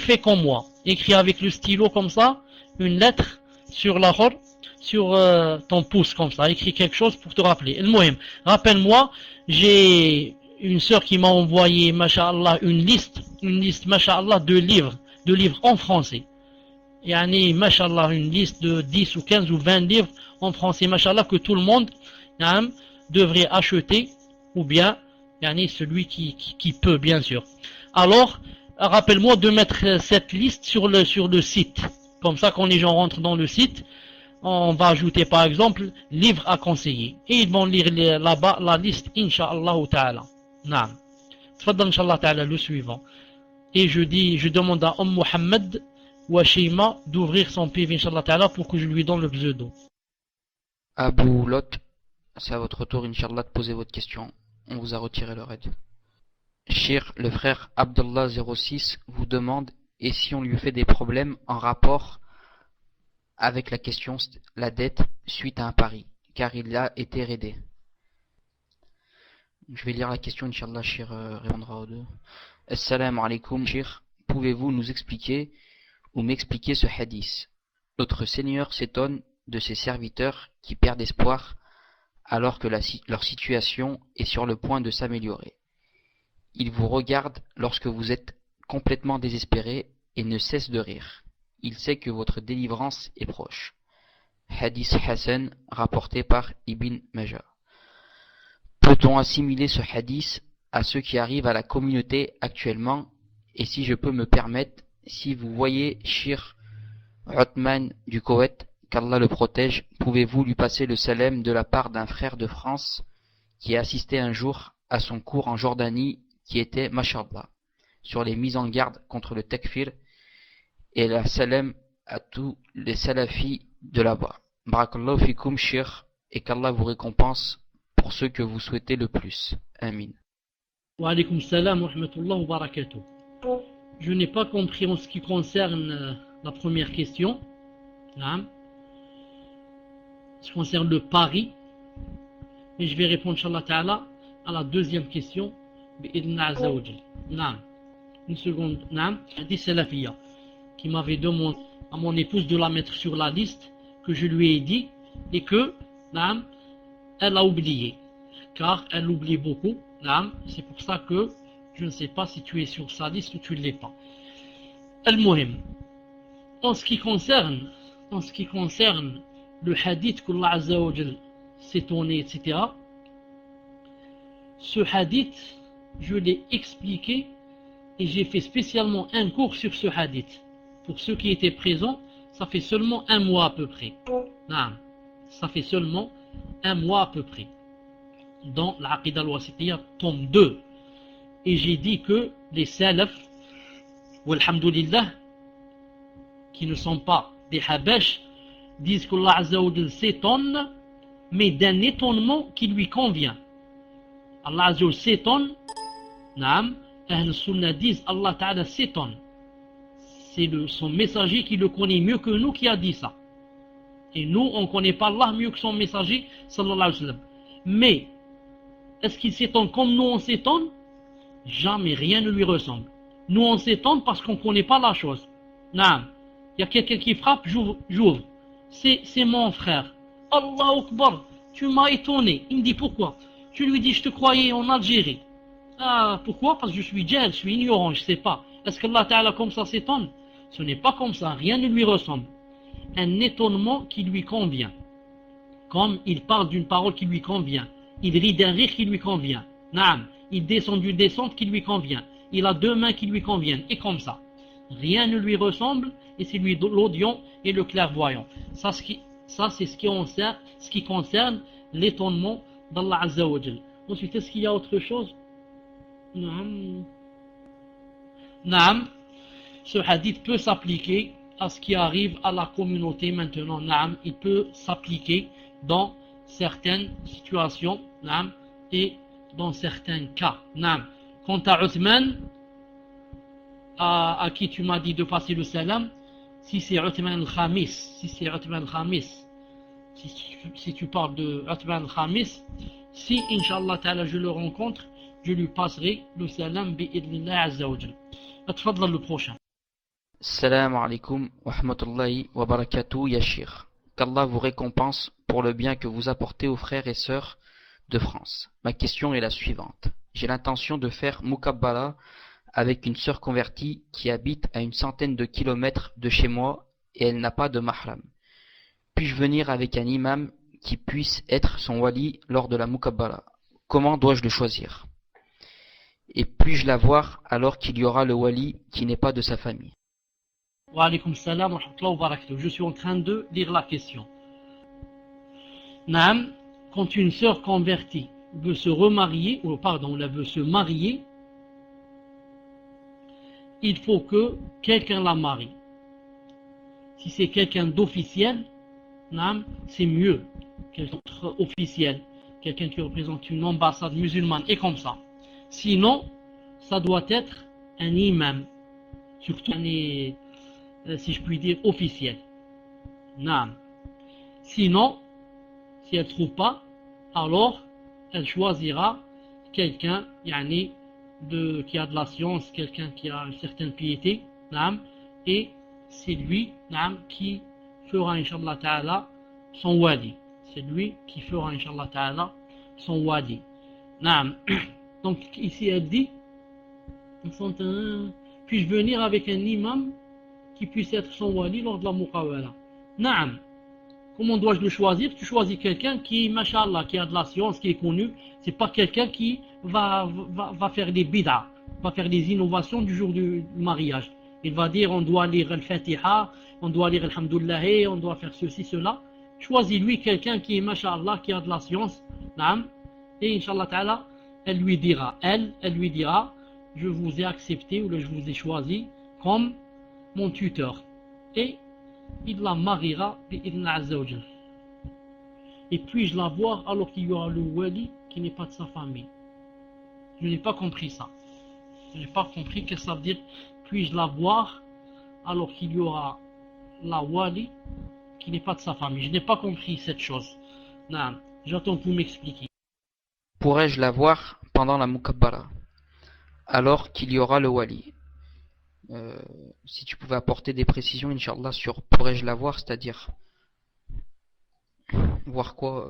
[SPEAKER 1] fais comme moi. Écris avec le stylo comme ça, une lettre sur ton pouce comme ça. Écris quelque chose pour te rappeler. Rappelle-moi, j'ai une sœur qui m'a envoyé, masha'Allah, une liste, masha'Allah, de livres en français. Yani, masha'Allah, une liste de 10 ou 15 ou 20 livres en français, masha'Allah, que tout le monde devrait acheter, ou bien, yani, celui qui peut, bien sûr. Alors, rappelle-moi de mettre cette liste sur le site. Comme ça, quand les gens rentrent dans le site, on va ajouter par exemple livre à conseiller. Et ils vont lire là-bas la liste, Inch'Allah ta'ala. Naam. Tfadal Inch'Allah ta'ala, le suivant. Et je demande à Mohammed ou à Sheima d'ouvrir son PV, Inch'Allah ta'ala, pour que je lui donne le pseudo.
[SPEAKER 2] Abou Lot, c'est à votre tour, Inch'Allah, de poser votre question. On vous a retiré leur aide. Shir, le frère Abdullah 06 vous demande, et si on lui fait des problèmes en rapport avec la question, la dette suite à un pari, car il a été raidé. Je vais lire la question, Inch'Allah, Shir répondra aux deux. Assalamu alaikum, Shir, pouvez-vous nous expliquer ou m'expliquer ce hadith? Notre Seigneur s'étonne de ses serviteurs qui perdent espoir alors que leur situation est sur le point de s'améliorer. Il vous regarde lorsque vous êtes complètement désespéré et ne cesse de rire. Il sait que votre délivrance est proche. Hadith Hassan rapporté par Ibn Majah. Peut-on assimiler ce hadith à ceux qui arrivent à la communauté actuellement? Et si je peux me permettre, si vous voyez Shir Othman du Koweït, qu'Allah le protège, pouvez-vous lui passer le salam de la part d'un frère de France qui a assisté un jour à son cours en Jordanie qui était, mashallah, sur les mises en garde contre le takfir, et la salam à tous les salafis de là-bas. Barakallahu fikum, Shir, et qu'Allah vous récompense pour ce que vous souhaitez le plus. Amin.
[SPEAKER 1] Wa alaykum salam wa rahmatullah wa barakatuh. Je n'ai pas compris en ce qui concerne la première question. En ce qui concerne le pari. Et je vais répondre, Inch'Allah ta'ala, à la deuxième question. Une seconde. Hadith Salafiyya, qui m'avait demandé à mon épouse de la mettre sur la liste que je lui ai dit, et que elle a oublié, car elle oublie beaucoup. C'est pour ça que je ne sais pas si tu es sur sa liste ou tu ne l'es pas. Al-Muhim, en ce qui concerne le hadith qu'Allah Azza wa Jal s'est étonné, etc., ce hadith, je l'ai expliqué et j'ai fait spécialement un cours sur ce hadith. Pour ceux qui étaient présents, ça fait seulement un mois à peu près. Ça fait seulement un mois à peu près. Dans l'Aqidah al-Wasitiyya, tome 2. Et j'ai dit que les salaf, walhamdulillah, qui ne sont pas des habash, disent qu'Allah Azza wa Jal s'étonne, mais d'un étonnement qui lui convient. Allah Azza wa Jal s'étonne, Ahl Sunnah disent Allah Ta'ala s'étonne. C'est son messager qui le connaît mieux que nous qui a dit ça. Et nous, on ne connaît pas Allah mieux que son messager, sallallahu alayhi wa sallam. Mais, est-ce qu'il s'étonne comme nous on s'étonne? Jamais, rien ne lui ressemble. Nous on s'étonne parce qu'on ne connaît pas la chose. Naam. Il y a quelqu'un qui frappe, j'ouvre. C'est mon frère. Allahu Akbar, tu m'as étonné. Il me dit pourquoi? Je lui dis, je te croyais en Algérie. Ah, pourquoi? Parce que je suis djahil, je suis ignorant, je ne sais pas. Est-ce que Allah Ta'ala comme ça s'étonne? Ce n'est pas comme ça, rien ne lui ressemble. Un étonnement qui lui convient. Comme il parle d'une parole qui lui convient. Il rit d'un rire qui lui convient. Naam. Il descend d'une descente qui lui convient. Il a deux mains qui lui conviennent. Et comme ça. Rien ne lui ressemble. Et c'est lui l'audient et le clairvoyant. Ça c'est ce qui concerne l'étonnement d'Allah Azza wa Jal. Ensuite, est-ce qu'il y a autre chose? Naam. Ce hadith peut s'appliquer à ce qui arrive à la communauté maintenant. Naam. Il peut s'appliquer dans certaines situations. Naam. Et dans certains cas. Naam. Quant à Uthman, à qui tu m'as dit de passer le salam, si c'est Uthman al-Khamis, si tu parles de Uthman al-Khamis, si Inch'Allah Ta'ala je le rencontre, je lui passerai le salam bi'idnillah Azza wa Jal. Atfadla le prochain.
[SPEAKER 2] Salam alaikum wa rahmatullahi wa barakatuh Yashir. Qu'Allah vous récompense pour le bien que vous apportez aux frères et sœurs de France. Ma question est la suivante. J'ai l'intention de faire Mukabbala avec une sœur convertie qui habite à une centaine de kilomètres de chez moi et elle n'a pas de mahram. Puis-je venir avec un imam qui puisse être son wali lors de la Mukabbala? Comment dois-je le choisir? Et puis-je la voir alors qu'il y aura le wali qui n'est pas de sa famille?
[SPEAKER 1] Wa alaykum salam wa rahmatullahi wa barakatuh. Je suis en train de lire la question. Naam, quand une sœur convertie veut se remarier, ou pardon, elle veut se marier, il faut que quelqu'un la marie. Si c'est quelqu'un d'officiel, naam, c'est mieux. Quelqu'un officiel, quelqu'un qui représente une ambassade musulmane, et comme ça. Sinon, ça doit être un imam, surtout si je puis dire officiel. Naam. Sinon, si elle ne trouve pas, alors elle choisira quelqu'un qui a de la science, quelqu'un qui a une certaine piété, naam, et c'est lui, naam, qui fera, Inch'Allah Ta'ala, son wali. C'est lui qui fera, Inch'Allah Ta'ala, son wali. Naam. Donc ici elle dit, puis-je venir avec un imam qui puisse être son wali lors de la muqawala? Naam. Comment dois-je le choisir? Tu choisis quelqu'un qui, mashallah, qui a de la science, qui est connu. C'est pas quelqu'un qui va faire des bid'ah, va faire des innovations du jour du mariage. Il va dire on doit lire al-Fatiha, on doit lire al-Hamdulillah, on doit faire ceci, cela. Choisis-lui quelqu'un qui est, mashallah, qui a de la science. Naam. Et Inch'Allah Ta'ala, elle lui dira, je vous ai accepté ou je vous ai choisi comme mon tuteur. Et il la mariera bi'idhn Azza wa Jal. Et puis-je la voir alors qu'il y aura le wali qui n'est pas de sa famille? Je n'ai pas compris ça. Je n'ai pas compris que ça veut dire puis-je la voir alors qu'il y aura la wali qui n'est pas de sa famille. Je n'ai pas compris cette chose. Non, j'attends que vous m'expliquiez.
[SPEAKER 2] Pourrais-je la voir pendant la Mukabbala alors qu'il y aura le wali? Si tu pouvais apporter des précisions, Inch'Allah, sur pourrais-je la voir, c'est-à-dire voir quoi,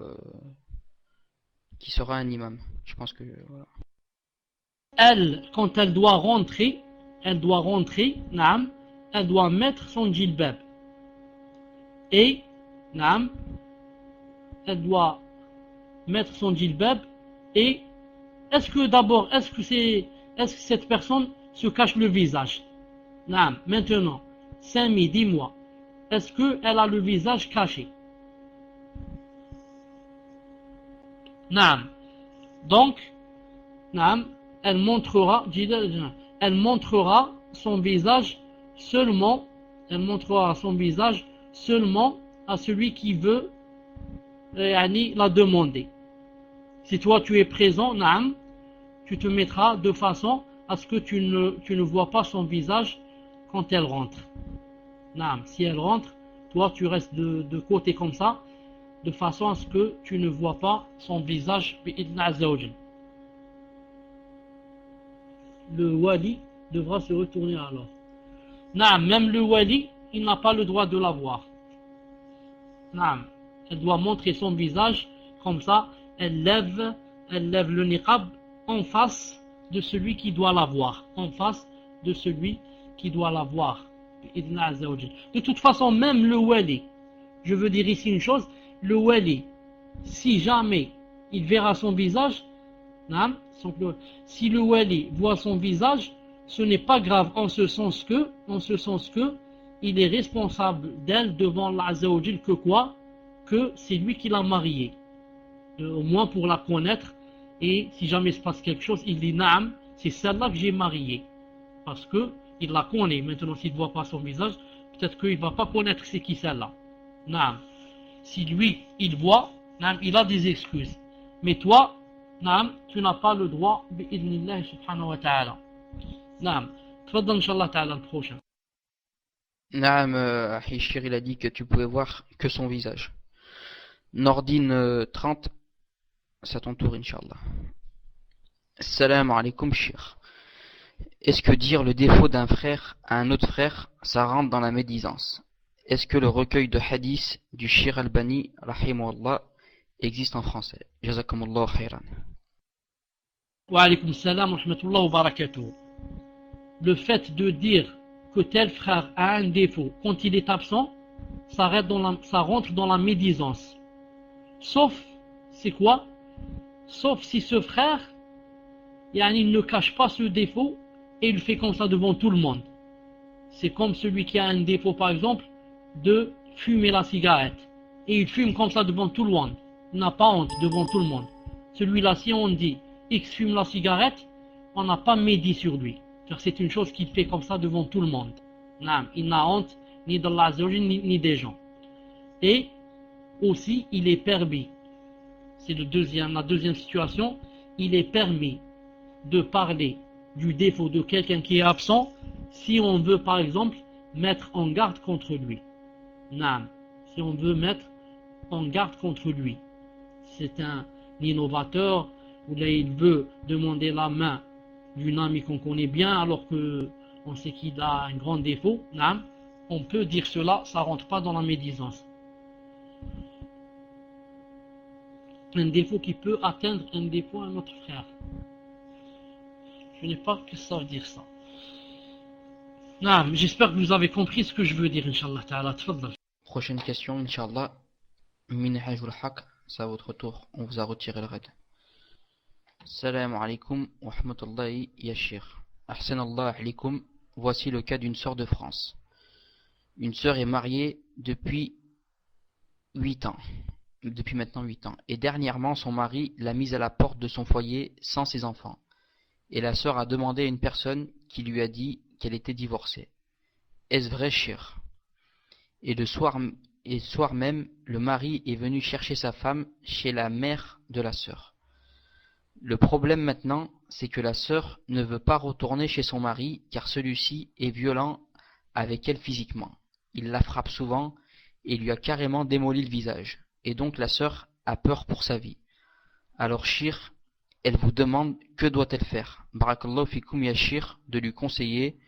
[SPEAKER 2] qui sera un imam. Je pense que voilà.
[SPEAKER 1] Elle, quand elle doit rentrer, naam, elle doit mettre son djilbab. Et, naam, elle doit mettre son djilbab. Et est-ce que cette personne se cache le visage? Naam, maintenant, Sami, dis-moi, est-ce qu'elle a le visage caché? Naam. Donc, naam, elle montrera son visage seulement à celui qui veut la demander. Si toi tu es présent, naam, tu te mettras de façon à ce que tu ne vois pas son visage quand elle rentre. Naam, si elle rentre, toi tu restes de côté comme ça, de façon à ce que tu ne vois pas son visage. Bi'idhn Azza wa Jal. Le wali devra se retourner alors. Naam, même le wali, il n'a pas le droit de la voir. Naam, elle doit montrer son visage comme ça, elle lève le niqab en face de celui qui doit la voir, De toute façon, même le wali, je veux dire ici une chose, le wali, si jamais il verra son visage, si le wali voit son visage, ce n'est pas grave en ce sens que il est responsable d'elle devant Allah Azza wa Jal que c'est lui qui l'a mariée, au moins pour la connaître. Et si jamais il se passe quelque chose, il dit naam, c'est celle-là que j'ai mariée, parce que il la connaît. Maintenant, s'il ne voit pas son visage, peut-être qu'il ne va pas connaître c'est qui celle-là. Naam. Si lui, il voit, naam, il a des excuses. Mais toi, naam, tu n'as pas le droit, bi'idhnillah subhanahu wa ta'ala. Naam. Tfaddal inshallah ta'ala le prochain.
[SPEAKER 2] Naam, Hishir, il a dit que tu pouvais voir que son visage. Nordine 30, c'est à ton tour, Inch'Allah. Salam alaikum, Shir. Est-ce que dire le défaut d'un frère à un autre frère, ça rentre dans la médisance? Est-ce que le recueil de hadith du Shir Albani, rahimahullah, existe en français? Jazakumullah khairan.
[SPEAKER 1] Wa alaykum salam wa rahmatullah wa barakatuh. Le fait de dire que tel frère a un défaut quand il est absent, ça rentre dans la médisance. Sauf, c'est quoi? Sauf si ce frère, il ne cache pas ce défaut et il fait comme ça devant tout le monde. C'est comme celui qui a un défaut, par exemple, de fumer la cigarette. Et il fume comme ça devant tout le monde. Il n'a pas honte devant tout le monde. Celui-là, si on dit X fume la cigarette, on n'a pas médit sur lui. Car c'est une chose qu'il fait comme ça devant tout le monde. Non, il n'a honte ni d'Allah ni des gens. Et aussi, il est permis, c'est la deuxième situation, il est permis de parler du défaut de quelqu'un qui est absent si on veut par exemple mettre en garde contre lui. Non, si on veut mettre en garde contre lui. C'est un innovateur, ou là il veut demander la main d'une amie qu'on connaît bien alors qu'on sait qu'il a un grand défaut. Non, on peut dire cela, ça ne rentre pas dans la médisance. Un défaut qui peut atteindre un défaut à notre frère. Je n'ai pas que ça veut dire ça. Non, j'espère que vous avez compris ce que je veux dire, Inch'Allah ta'ala.
[SPEAKER 2] Prochaine question, Inch'Allah. Minhajul Haq, c'est à votre tour. On vous a retiré le raid. Salam alaikum wa rahmatullahi ya Sheikh. Ahsanallah alaikum. Voici le cas d'une sœur de France. Une sœur est mariée depuis 8 ans. Depuis maintenant 8 ans. Et dernièrement, son mari l'a mise à la porte de son foyer sans ses enfants. Et la sœur a demandé à une personne qui lui a dit qu'elle était divorcée. Est-ce vrai, Cheikh? Et le soir même, le mari est venu chercher sa femme chez la mère de la sœur. Le problème maintenant, c'est que la sœur ne veut pas retourner chez son mari car celui-ci est violent avec elle physiquement. Il la frappe souvent et lui a carrément démoli le visage. Et donc la sœur a peur pour sa vie. Alors Cheikh, elle vous demande que doit-elle faire. Barakallahu fikum ya Cheikh, de lui conseiller.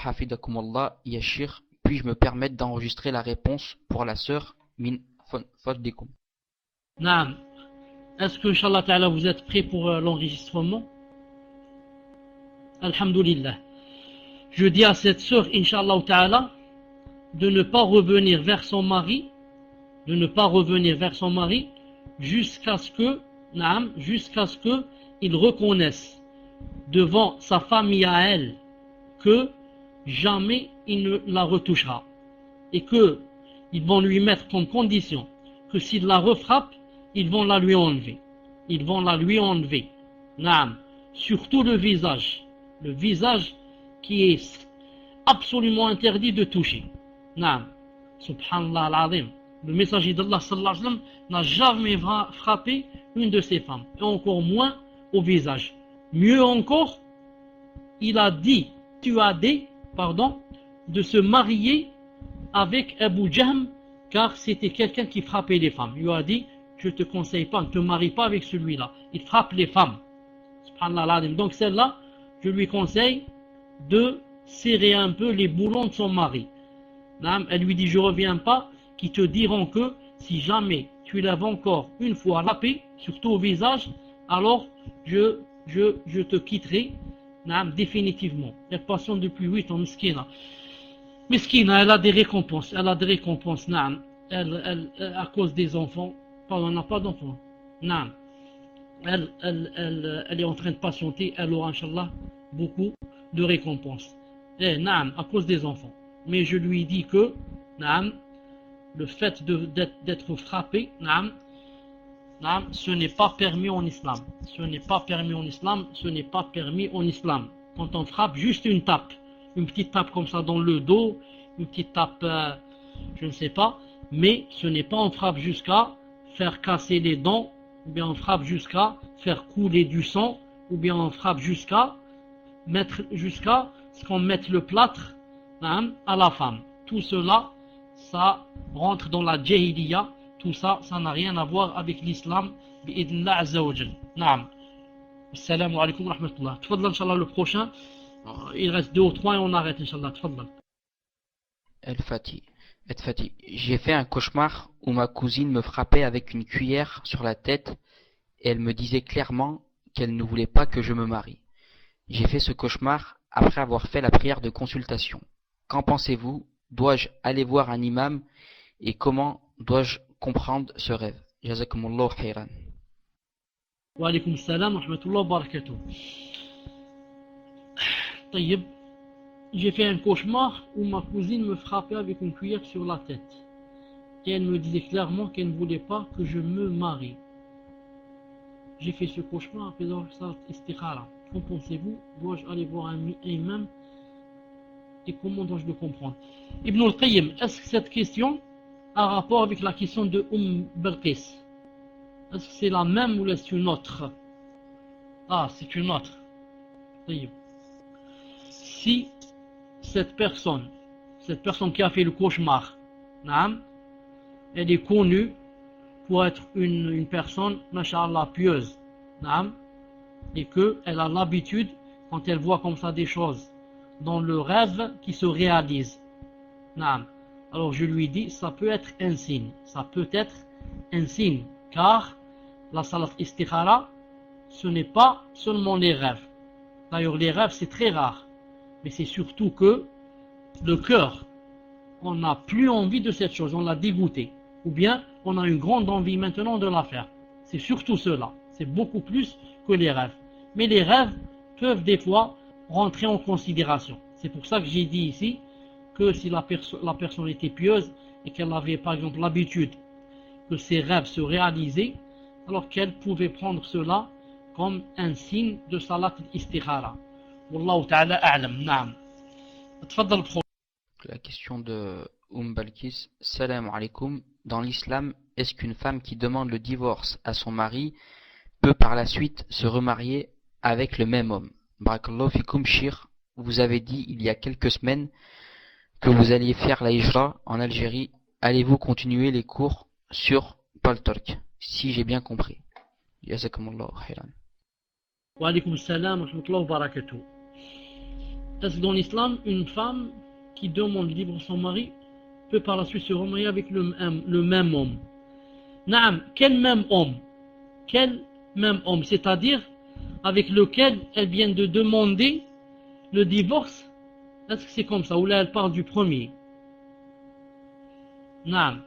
[SPEAKER 2] Hafidakumallah ya Cheikh, puis-je me permettre d'enregistrer la réponse pour la sœur min fadlikum.
[SPEAKER 1] Naam. Est-ce que, Inch'Allah ta'ala, vous êtes prêts pour l'enregistrement? Alhamdulillah. Je dis à cette sœur, Inch'Allah ta'ala, de ne pas revenir vers son mari, jusqu'à ce que il reconnaisse devant sa famille à elle que jamais il ne la retouchera et que ils vont lui mettre comme condition que s'il la refrappe, ils vont la lui enlever. Naam. Surtout le visage qui est absolument interdit de toucher. Naam. Subhanallah al-Azim. Le messager d'Allah sallallahu alayhi wa sallam n'a jamais frappé une de ses femmes, et encore moins au visage. Mieux encore, il a dit, de se marier avec Abu Jahm, car c'était quelqu'un qui frappait les femmes. Il lui a dit, je te conseille pas, ne te marie pas avec celui-là. Il frappe les femmes. Subhanallah. Donc celle-là, je lui conseille de serrer un peu les boulons de son mari. Elle lui dit, je reviens pas, qui te diront que si jamais tu lèves encore une fois la paix, surtout au visage, alors je te quitterai définitivement. Elle patiente depuis 8 ans, Miskina. Miskina, elle a des récompenses, elle, à cause des enfants, pardon, elle n'a pas d'enfants. Elle est en train de patienter, elle aura, Inch'Allah, beaucoup de récompenses. À cause des enfants. Mais je lui dis que, le fait d'être frappé, ce n'est pas permis en islam. Quand on frappe, juste une petite tape comme ça dans le dos, une petite tape, je ne sais pas, mais ce n'est pas on frappe jusqu'à faire casser les dents, ou bien on frappe jusqu'à faire couler du sang, ou bien on frappe jusqu'à ce qu'on mette le plâtre à la femme. Tout cela, ça rentre dans la jahiliya, tout ça, ça n'a rien à voir avec l'islam, bi'idnillah azza wa jal. Naam. Assalamu alaikum wa rahmatullah. Tfadlal, Inch'Allah, le prochain. Il reste 2 ou 3 et on arrête, Inch'Allah. Tfadlal.
[SPEAKER 2] El-Fati. J'ai fait un cauchemar où ma cousine me frappait avec une cuillère sur la tête et elle me disait clairement qu'elle ne voulait pas que je me marie. J'ai fait ce cauchemar après avoir fait la prière de consultation. Qu'en pensez-vous? Dois-je aller voir un imam et comment dois-je comprendre ce rêve? Jazakumullahu khairan.
[SPEAKER 1] Wa alaykoum salam wa rahmatullahi wa barakatuh. Tayyib, j'ai fait un cauchemar où ma cousine me frappait avec une cuillère sur la tête. Et elle me disait clairement qu'elle ne voulait pas que je me marie. J'ai fait ce cauchemar après avoir fait salat istikhara. Qu'en pensez-vous? Dois-je aller voir un imam et comment dois-je le comprendre? Ibn al-Qayyim, est-ce que cette question a rapport avec la question de Belqis? Est-ce que c'est la même ou est-ce une autre? Ah, c'est une autre. Tayyib. Si cette personne qui a fait le cauchemar, elle est connue pour être une personne, masha'Allah, pieuse, et qu'elle a l'habitude, quand elle voit comme ça des choses dans le rêve, qui se réalisent. Alors je lui dis, ça peut être un signe, car la salat istikhara, ce n'est pas seulement les rêves. D'ailleurs, les rêves, c'est très rare, mais c'est surtout que le cœur, on n'a plus envie de cette chose, on l'a dégoûté. Ou bien, on a une grande envie maintenant de la faire. C'est surtout cela. C'est beaucoup plus que les rêves. Mais les rêves peuvent des fois rentrer en considération. C'est pour ça que j'ai dit ici que si la personne était pieuse et qu'elle avait par exemple l'habitude que ses rêves se réalisaient, alors qu'elle pouvait prendre cela comme un signe de salat al-istikhara. Wallahu ta'ala a'lam. Na'am. Tfaddal.
[SPEAKER 2] La question de Balkis. Salam alaikum. Dans l'islam, est-ce qu'une femme qui demande le divorce à son mari peut par la suite se remarier avec le même homme? Barakallahu fikum shir. Vous avez dit il y a quelques semaines que vous alliez faire la hijra en Algérie. Allez-vous continuer les cours sur Paltalk, si j'ai bien compris? Jazakumullahu khairan.
[SPEAKER 1] Wa alaykoum salam wa rahmatullahi wa barakatuh. Est-ce que dans l'islam, une femme qui demande le divorce à son mari peut par la suite se remarier avec le même homme? Naam, quel même homme? Quel même homme? C'est-à-dire avec lequel elle vient de demander le divorce? Est-ce que c'est comme ça? Ou là elle parle du premier? Naam.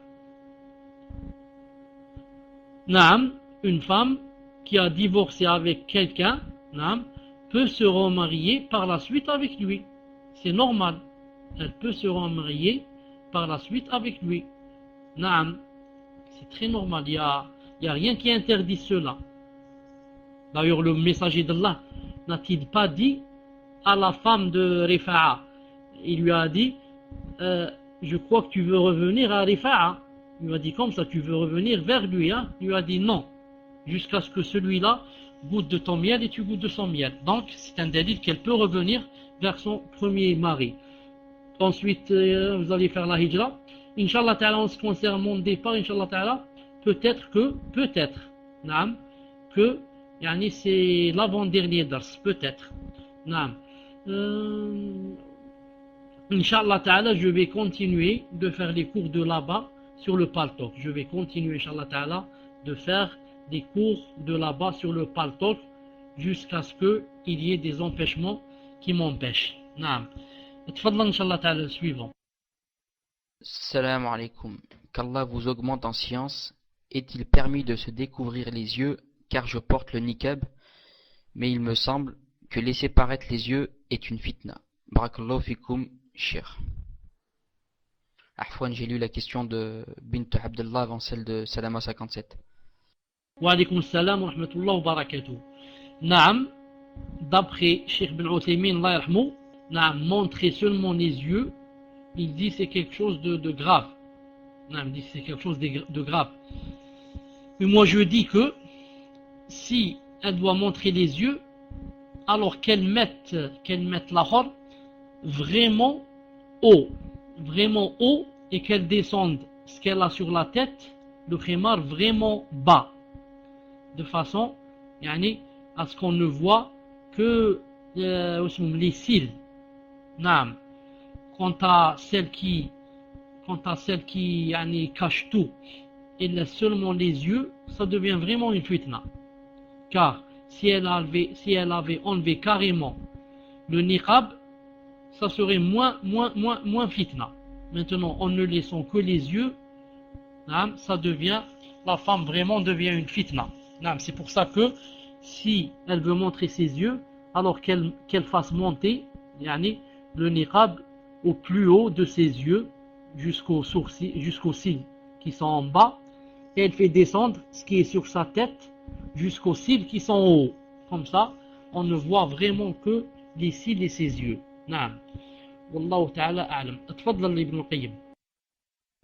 [SPEAKER 1] Naam, une femme qui a divorcé avec quelqu'un, naam, peut se remarier par la suite avec lui. C'est normal. Elle peut se remarier par la suite avec lui. Naam. C'est très normal. Il y a rien qui interdit cela. D'ailleurs, le messager d'Allah n'a-t-il pas dit à la femme de Rifa'a? Il lui a dit, je crois que tu veux revenir à Rifa'a. Il lui a dit comme ça, tu veux revenir vers lui. Hein? Il lui a dit non. Jusqu'à ce que celui-là goûte de ton miel et tu goûtes de son miel. Donc, c'est un délit qu'elle peut revenir vers son premier mari. Ensuite, vous allez faire la hijra. Inch'Allah ta'ala, en ce qui concerne mon départ, Inch'Allah ta'ala, peut-être que, c'est l'avant-dernier dars, peut-être. Inch'Allah ta'ala, je vais continuer de faire les cours de là-bas sur le Paltalk. Je vais continuer, Inch'Allah ta'ala, de faire des cours de là-bas sur le Paltalk jusqu'à ce qu'il y ait des empêchements qui m'empêchent. Tfadlan, Inch'Allah ta'ala, le suivant.
[SPEAKER 2] Salam alaikum. Qu'Allah vous augmente en science. Est-il permis de se découvrir les yeux car je porte le niqab, mais il me semble que laisser paraître les yeux est une fitna. Barakallahu fikum, shir. Ahfouan, j'ai lu la question de Bint Abdullah avant celle de Salama 57.
[SPEAKER 1] Wa alaykoum salam wa rahmatullahi wa barakatuh. Naam, d'après Cheikh Ben Uthaymin, Allah yarhamou, montrer seulement les yeux, il dit c'est quelque chose de grave. Il dit c'est quelque chose de grave. Mais moi je dis que si elle doit montrer les yeux, alors qu'elle mette la hor vraiment haut, et qu'elle descende ce qu'elle a sur la tête, le khimar vraiment bas, de façon à ce qu'on ne voit que les cils. Naam. Quant à celle qui cache tout et laisse seulement les yeux, ça devient vraiment une fitna. Car si elle avait enlevé carrément le niqab, ça serait moins fitna. Maintenant, en ne laissant que les yeux, ça devient, la femme vraiment devient une fitna. C'est pour ça que si elle veut montrer ses yeux, alors qu'elle fasse monter le niqab au plus haut de ses yeux jusqu'aux cils qui sont en bas, et elle fait descendre ce qui est sur sa tête jusqu'aux cils qui sont en haut. Comme ça, on ne voit vraiment que les cils et ses yeux. Wallahu ta'ala a'lam. Tfaddal Ibn al-Qayyim.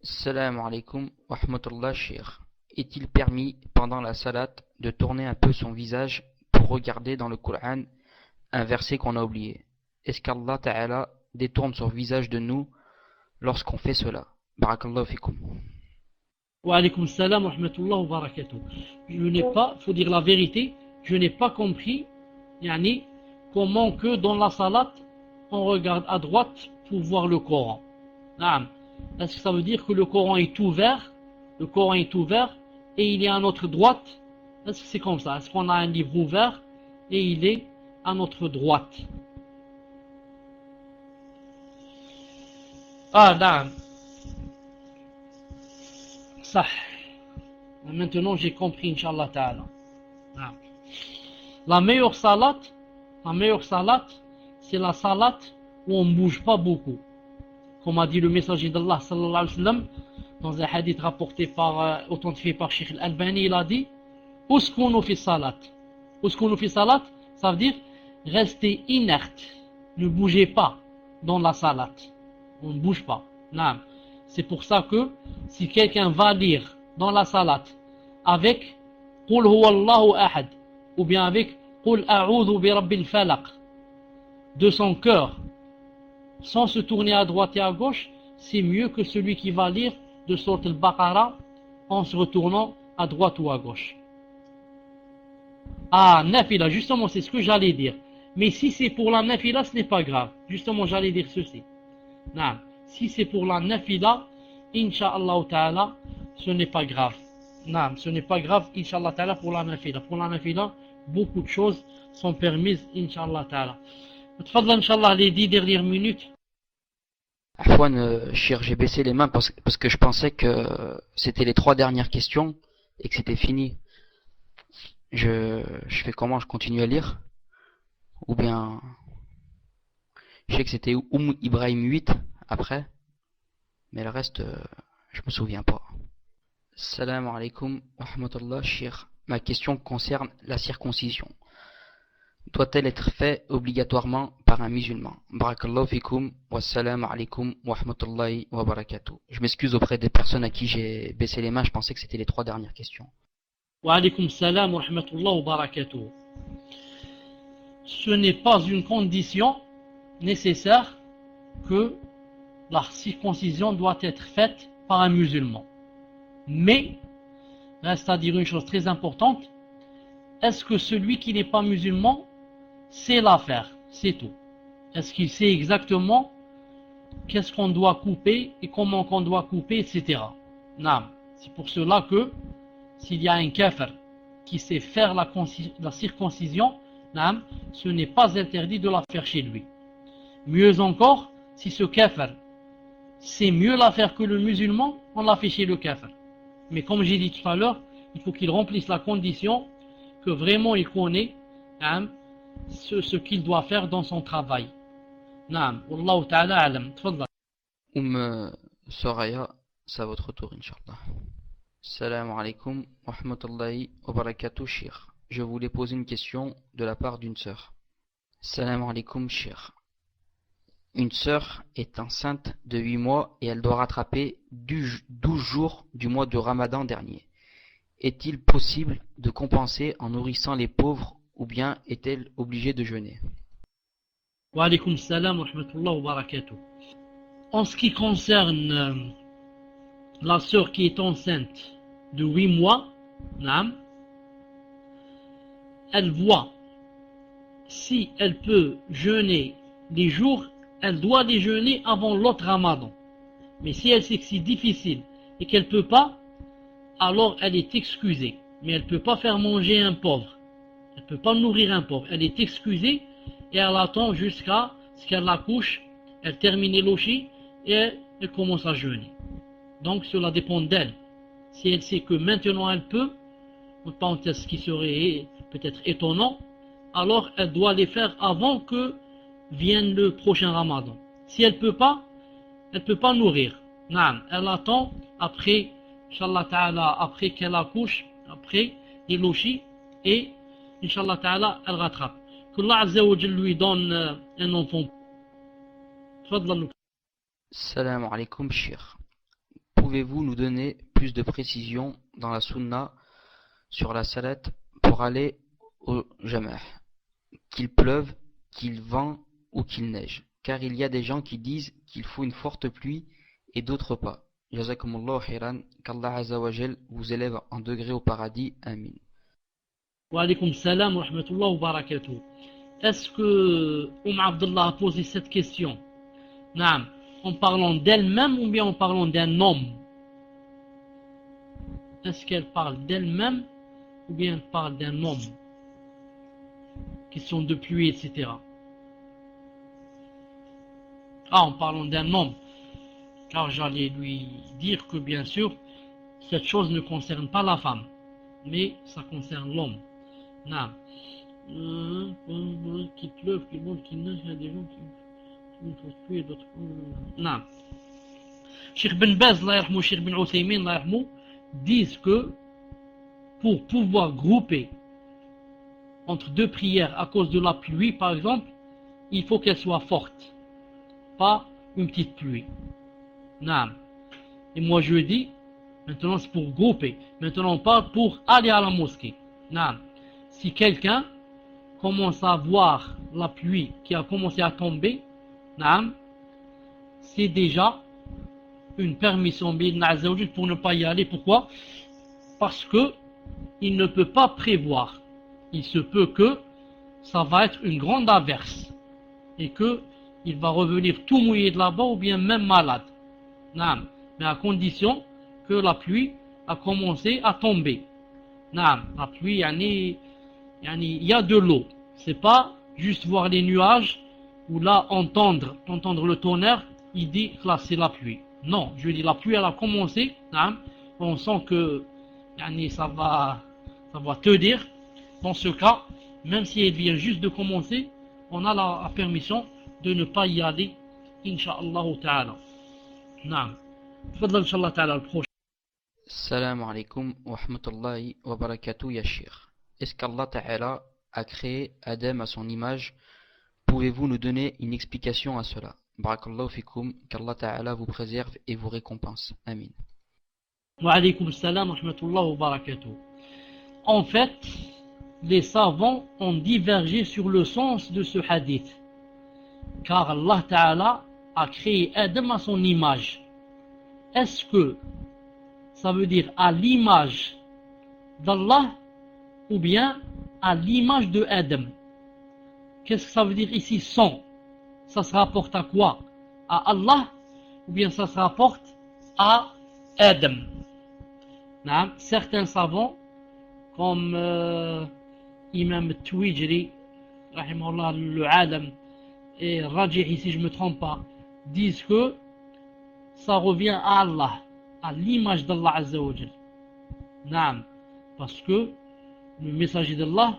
[SPEAKER 2] Salam alaikum wa rahmatullah Cheikh. Est-il permis pendant la salat de tourner un peu son visage pour regarder dans le Coran un verset qu'on a oublié? Est-ce qu'Allah Ta'ala détourne son visage de nous lorsqu'on fait cela? Barakallahu fikum.
[SPEAKER 1] Wa alaykum salam wa rahmatullah wa barakatuh. Faut dire la vérité, je n'ai pas compris comment que dans la salat on regarde à droite pour voir le Coran. Est-ce que ça veut dire que le Coran est ouvert? Le Coran est ouvert et il est à notre droite? Est-ce que c'est comme ça? Est-ce qu'on a un livre ouvert et il est à notre droite? Ça. Maintenant j'ai compris, Inch'Allah Ta'ala. La meilleure salat, c'est la salat où on ne bouge pas beaucoup. Comme a dit le messager d'Allah sallallahu alayhi wa sallam, dans un hadith rapporté authentifié par Sheikh Al-Albani, il a dit Uskunu fi salat. Uskunu fi salat, ça veut dire restez inerte, ne bougez pas dans la salat. On ne bouge pas. C'est pour ça que si quelqu'un va lire dans la salat avec Qul huwa Allahu ahad ou bien avec Qul a'udhu bi rabbil falaq de son cœur, sans se tourner à droite et à gauche, c'est mieux que celui qui va lire de Sourate al-Baqarah en se retournant à droite ou à gauche. Nafila, justement, c'est ce que j'allais dire. Mais si c'est pour la nafila, ce n'est pas grave. Justement, j'allais dire ceci. Si c'est pour la nafila, Inch'Allah Ta'ala, ce n'est pas grave. Ce n'est pas grave, Inch'Allah Ta'ala, pour la nafila. Pour la nafila, beaucoup de choses sont permises, Inch'Allah Ta'ala. Tfadla, Inch'Allah, les 10 dernières minutes.
[SPEAKER 2] Afwan, Cheikh, j'ai baissé les mains parce que je pensais que c'était les 3 dernières questions et que c'était fini. Je fais comment? Je continue à lire? Ou bien... Je sais que c'était Ibrahim 8 après, mais le reste, je me souviens pas. Salam alaikum wa rahmatullah Cheikh. Ma question concerne la circoncision. Doit-elle être faite obligatoirement par un musulman? Barakallahu fikum wa salam alaikum wa rahmatullahi wa barakatuh. Je m'excuse auprès des personnes à qui j'ai baissé les mains, je pensais que c'était les 3 dernières questions.
[SPEAKER 1] Wa alaykum salam wa rahmatullahi wa barakatuh. Ce n'est pas une condition nécessaire que la circoncision doit être faite par un musulman. Mais, reste à dire une chose très importante, est-ce que celui qui n'est pas musulman sait la faire? C'est tout. Est-ce qu'il sait exactement qu'est-ce qu'on doit couper et comment qu'on doit couper, etc. C'est pour cela que s'il y a un kafir qui sait faire la circoncision, ce n'est pas interdit de la faire chez lui. Mieux encore, si ce kafir sait mieux la faire que le musulman, on la fait chez le kafir. Mais comme j'ai dit tout à l'heure, il faut qu'il remplisse la condition que vraiment il connaît ce qu'il doit faire dans son travail. Wallahu ta'ala alam. Tfadla.
[SPEAKER 2] Soraya, c'est à votre tour, Inch'Allah. Salam alaikum wa rahmatullahi wa barakatuh, Cheikh. Je voulais poser une question de la part d'une sœur. Salam alaikum, Cheikh. Une sœur est enceinte de 8 mois et elle doit rattraper 12 jours du mois de Ramadan dernier. Est-il possible de compenser en nourrissant les pauvres ou bien est-elle obligée de jeûner?
[SPEAKER 1] Wa alaykum salam wa rahmatullahi wa barakatuh. En ce qui concerne la sœur qui est enceinte de 8 mois, elle voit si elle peut jeûner les jours, elle doit les jeûner avant l'autre Ramadan. Mais si elle sait que c'est difficile et qu'elle ne peut pas, alors elle est excusée. Mais elle ne peut pas faire manger un pauvre. Elle ne peut pas nourrir un pauvre. Elle est excusée et elle attend jusqu'à ce qu'elle accouche, elle termine l'oshi et elle commence à jeûner. Donc cela dépend d'elle. Si elle sait que maintenant elle peut, en parenthèse, ce qui serait peut-être étonnant, alors elle doit les faire avant que vienne le prochain Ramadan. Si elle peut pas nourrir. Non, elle attend après, Inch'Allah Ta'ala, après qu'elle accouche, après les lochis, et Inch'Allah Ta'ala, elle rattrape. Que Allah Azza wa Jal lui donne un enfant. Tfadlal.
[SPEAKER 2] Salam alaikum, Cheikh. Pouvez-vous nous donner plus de précisions dans la sunna sur la salat pour aller au jamah, qu'il pleuve, qu'il vent ou qu'il neige? Car il y a des gens qui disent qu'il faut une forte pluie et d'autres pas. Jazakumullahu khairan, qu'Allah Azza wa Jal vous élève en degré au paradis. Amin.
[SPEAKER 1] Wa alaykum salam wa rahmatullah wa barakatuh. Est-ce que Abdullah a posé cette question? Naam, en parlant d'elle-même ou bien en parlant d'un homme? Est-ce qu'elle parle d'elle-même ou bien elle parle d'un homme? Question de pluie, etc. Ah, en parlant d'un homme. Car j'allais lui dire que bien sûr, cette chose ne concerne pas la femme, mais ça concerne l'homme. Non. Qu'il pleuve, qu'il monte, qu'il neige, il y a des gens qui ne font plus et d'autres. Non. Cheikh Ben Baz, Cheikh Ben Uthaymin, disent que pour pouvoir grouper entre deux prières à cause de la pluie, par exemple, il faut qu'elle soit forte, pas une petite pluie. Non. Et moi je dis, maintenant c'est pour grouper, maintenant on parle pour aller à la mosquée. Non. Si quelqu'un commence à voir la pluie qui a commencé à tomber, non, c'est déjà une permission pour ne pas y aller. Pourquoi? Parce que il ne peut pas prévoir. Il se peut que ça va être une grande averse et que il va revenir tout mouillé de là-bas ou bien même malade. Non, mais à condition que la pluie a commencé à tomber. Non, la pluie, il y a de l'eau. C'est pas juste voir les nuages ou là entendre le tonnerre, il dit que là c'est la pluie. Non, je dis la pluie elle a commencé. Non, on sent que ça va te dire. Dans ce cas, même si elle vient juste de commencer, on a la permission de ne pas y aller, Inch'Allah Ta'ala. Non. Fadlan Inch'Allah Ta'ala le prochain.
[SPEAKER 2] Salam alaikum wa rahmatullahi wa barakatuh, ya Cheikh. Est-ce qu'Allah Ta'ala a créé Adam à son image? Pouvez-vous nous donner une explication à cela? Barakallahu fikum, qu'Allah Ta'ala vous préserve et vous récompense. Amin.
[SPEAKER 1] Wa alaykum salam wa rahmatullahi wa barakatuh. En fait, les savants ont divergé sur le sens de ce hadith. Car Allah Ta'ala a créé Adam à son image. Est-ce que ça veut dire à l'image d'Allah ou bien à l'image de Adam? Qu'est-ce que ça veut dire ici son? Ça se rapporte à quoi? À Allah ou bien ça se rapporte à Adam? Non, certains savants comme Imam Tuwijri, rahimahullah, le Alam, et Rajih, si je ne me trompe pas, disent que ça revient à Allah, à l'image d'Allah Azza wa Jal. Naam, parce que le messager d'Allah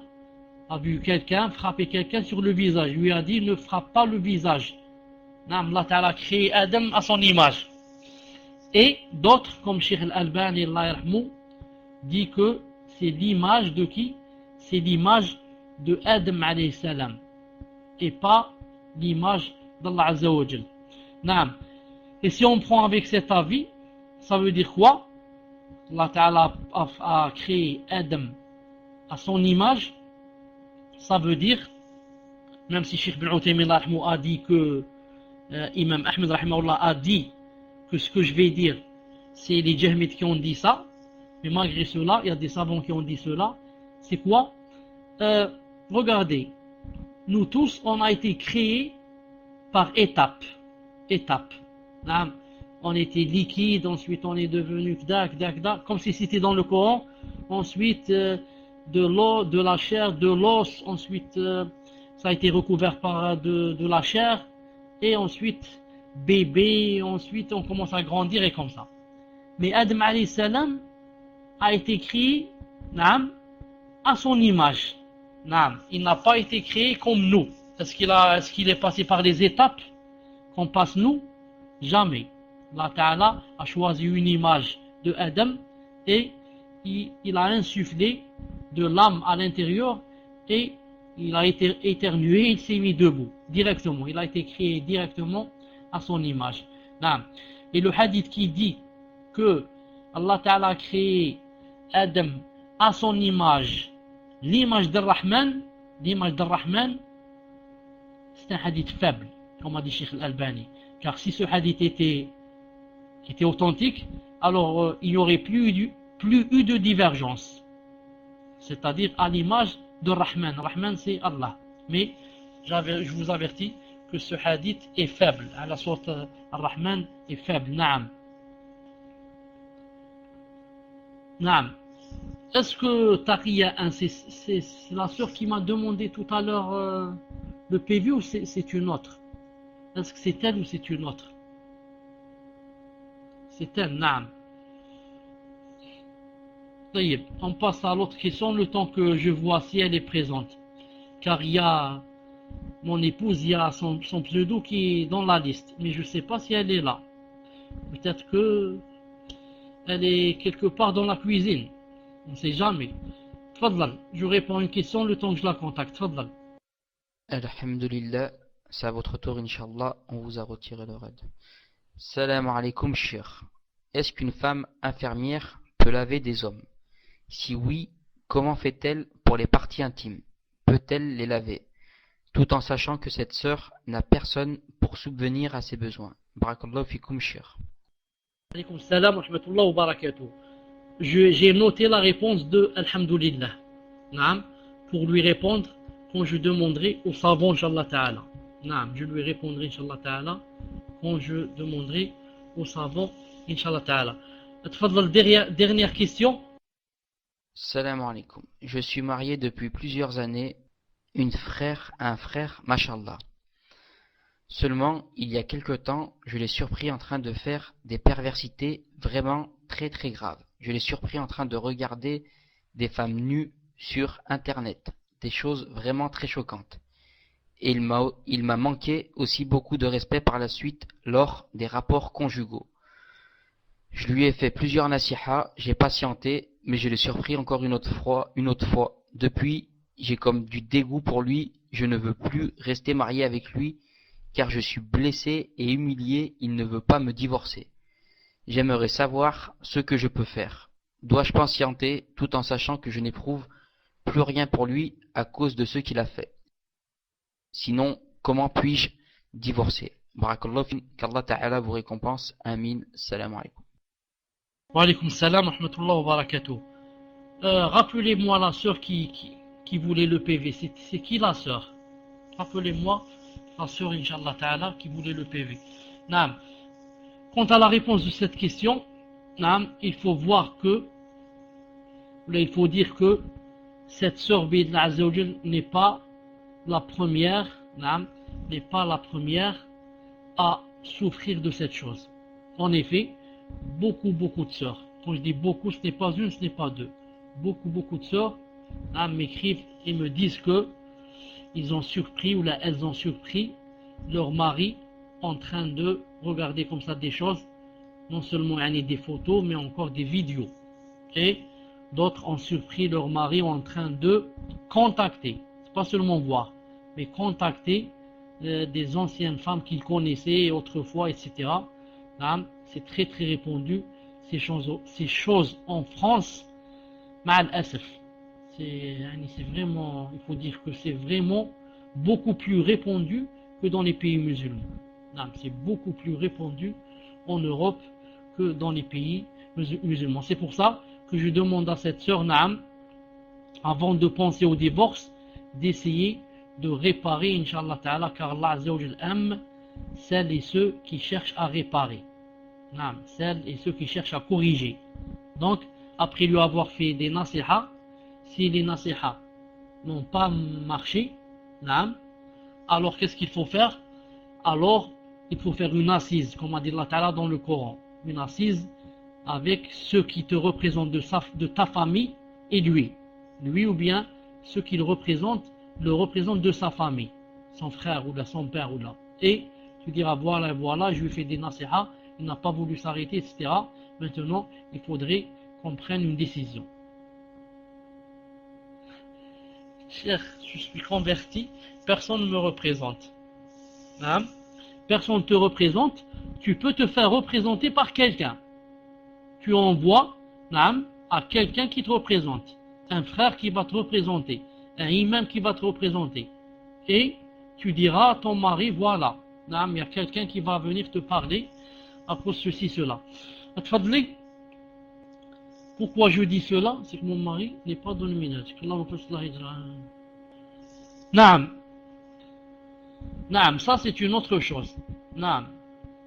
[SPEAKER 1] a vu quelqu'un frapper quelqu'un sur le visage, lui a dit ne frappe pas le visage. Naam, Allah Ta'ala a créé Adam à son image. Et d'autres, comme Cheikh Al-Albani, dit que c'est l'image de qui? C'est l'image de Adam alayhi salam et pas l'image d'Allah Azza wa Jal. Naam. Et si on prend avec cet avis, ça veut dire quoi? Allah Ta'ala a créé Adam à son image. Ça veut dire, même si Cheikh Ben Uthaymin a dit que Imam Ahmed a dit que ce que je vais dire, c'est les Jahmites qui ont dit ça, mais malgré cela, il y a des savants qui ont dit cela. C'est quoi? Regardez, nous tous, on a été créés par étapes. On était liquide, ensuite on est devenu kda, comme si c'était dans le Coran. Ensuite, de l'eau, de la chair, de l'os, ensuite ça a été recouvert par de la chair, et ensuite bébé, ensuite on commence à grandir et comme ça. Mais Adam alayhi salam a été créé à son image. Il n'a pas été créé comme nous. Est-ce qu'il est passé par des étapes qu'on passe nous? Jamais. Allah Ta'ala a choisi une image de Adam et il a insufflé de l'âme à l'intérieur et il a été éternué, il s'est mis debout directement. Il a été créé directement à son image. Et le hadith qui dit que Allah Ta'ala a créé Adam à son image, l'image d'Ar-Rahman, c'est un hadith faible, comme a dit Cheikh Al-Albani. Car si ce hadith était authentique, alors il n'y aurait plus eu de divergence. C'est-à-dire à l'image de Rahman. Rahman c'est Allah. Mais je vous avertis que ce hadith est faible. À la sorte Ar-Rahman est faible. Naam. Est-ce que Taqiyya, c'est la sœur qui m'a demandé tout à l'heure le PV ou c'est une autre? Est-ce que c'est elle ou c'est une autre? C'est elle, naam. On passe à l'autre question le temps que je vois si elle est présente. Car il y a mon épouse, il y a son pseudo qui est dans la liste. Mais je ne sais pas si elle est là. Peut-être que elle est quelque part dans la cuisine. On ne sait jamais. Tfadlal, je réponds à une question le temps que je la contacte. Tfadlal.
[SPEAKER 2] Alhamdulillah, c'est à votre tour, Inch'Allah, on vous a retiré le raid. Salam alaikum, Cheikh. Est-ce qu'une femme infirmière peut laver des hommes? Si oui, comment fait-elle pour les parties intimes? Peut-elle les laver? Tout en sachant que cette sœur n'a personne pour subvenir à ses besoins. Barakallahu fikum, Cheikh.
[SPEAKER 1] Alaykoum salam wa rahmatullah wa barakatuh. J'ai noté la réponse de Alhamdulillah. Naam, pour lui répondre quand je demanderai au savant, Inch'Allah Ta'ala. Naam, je lui répondrai, Inch'Allah Ta'ala, quand je demanderai au savant, Inch'Allah Ta'ala. Tfadlal, dernière question.
[SPEAKER 2] Salam alaikum. Je suis marié depuis plusieurs années, un frère, mashallah. Seulement, il y a quelque temps, je l'ai surpris en train de faire des perversités vraiment très très graves. Je l'ai surpris en train de regarder des femmes nues sur Internet, des choses vraiment très choquantes. Et il m'a manqué aussi beaucoup de respect par la suite lors des rapports conjugaux. Je lui ai fait plusieurs nasihas, j'ai patienté, mais je l'ai surpris encore une autre fois. Depuis, j'ai comme du dégoût pour lui, je ne veux plus rester marié avec lui, car je suis blessé et humilié, il ne veut pas me divorcer. J'aimerais savoir ce que je peux faire. Dois-je patienter tout en sachant que je n'éprouve plus rien pour lui à cause de ce qu'il a fait? Sinon, comment puis-je divorcer? Barakallahu fin, qu'Allah Ta'ala vous récompense. Amin. Salam alaikum.
[SPEAKER 1] Wa alaykoum salam wa rahmatullah wa barakatuh. Rappelez-moi la sœur qui voulait le PV. C'est qui la sœur? Rappelez-moi la sœur, Inch'Allah Ta'ala, qui voulait le PV. Naam. Quant à la réponse de cette question, naam, il faut dire que cette sœur Bidna Azzawajal n'est pas la première, à souffrir de cette chose. En effet, beaucoup de sœurs, quand je dis beaucoup, ce n'est pas une, ce n'est pas deux, beaucoup de sœurs m'écrivent et me disent que ils ont surpris ou là elles ont surpris leur mari en train de regarder comme ça des choses, non seulement des photos mais encore des vidéos, et d'autres ont surpris leur mari en train de contacter, c'est pas seulement voir, mais contacter des anciennes femmes qu'ils connaissaient autrefois, etc. C'est très très répandu ces choses en France. Ma'al asaf, c'est vraiment, il faut dire que c'est vraiment beaucoup plus répandu que dans les pays musulmans. C'est beaucoup plus répandu en Europe que dans les pays musulmans. C'est pour ça que je demande à cette sœur Naam, avant de penser au divorce, d'essayer de réparer, Inch'Allah Ta'ala, car Allah Azza wa Jal aime celles et ceux qui cherchent à réparer. Celles et ceux qui cherchent à corriger. Donc, après lui avoir fait des nasihas, si les nasiha n'ont pas marché, alors qu'est-ce qu'il faut faire? Alors il faut faire une assise, comme a dit Allah Ta'ala dans le Coran, une assise avec ceux qui te représentent de ta famille et lui ou bien ceux qu'il représente, le représentent de sa famille, son frère ou là, son père ou là. Et tu diras voilà, je lui fais des nasiha, il n'a pas voulu s'arrêter, etc. Maintenant, il faudrait qu'on prenne une décision. Cher, je suis converti, personne ne me représente. Personne ne te représente, tu peux te faire représenter par quelqu'un. Tu envoies à quelqu'un qui te représente, un frère qui va te représenter, un imam qui va te représenter. Et tu diras à ton mari, voilà, il y a quelqu'un qui va venir te parler à cause de ceci, cela. Atfadli, pourquoi je dis cela? C'est que mon mari n'est pas dans le ménage. Naam, ça c'est une autre chose. Naam,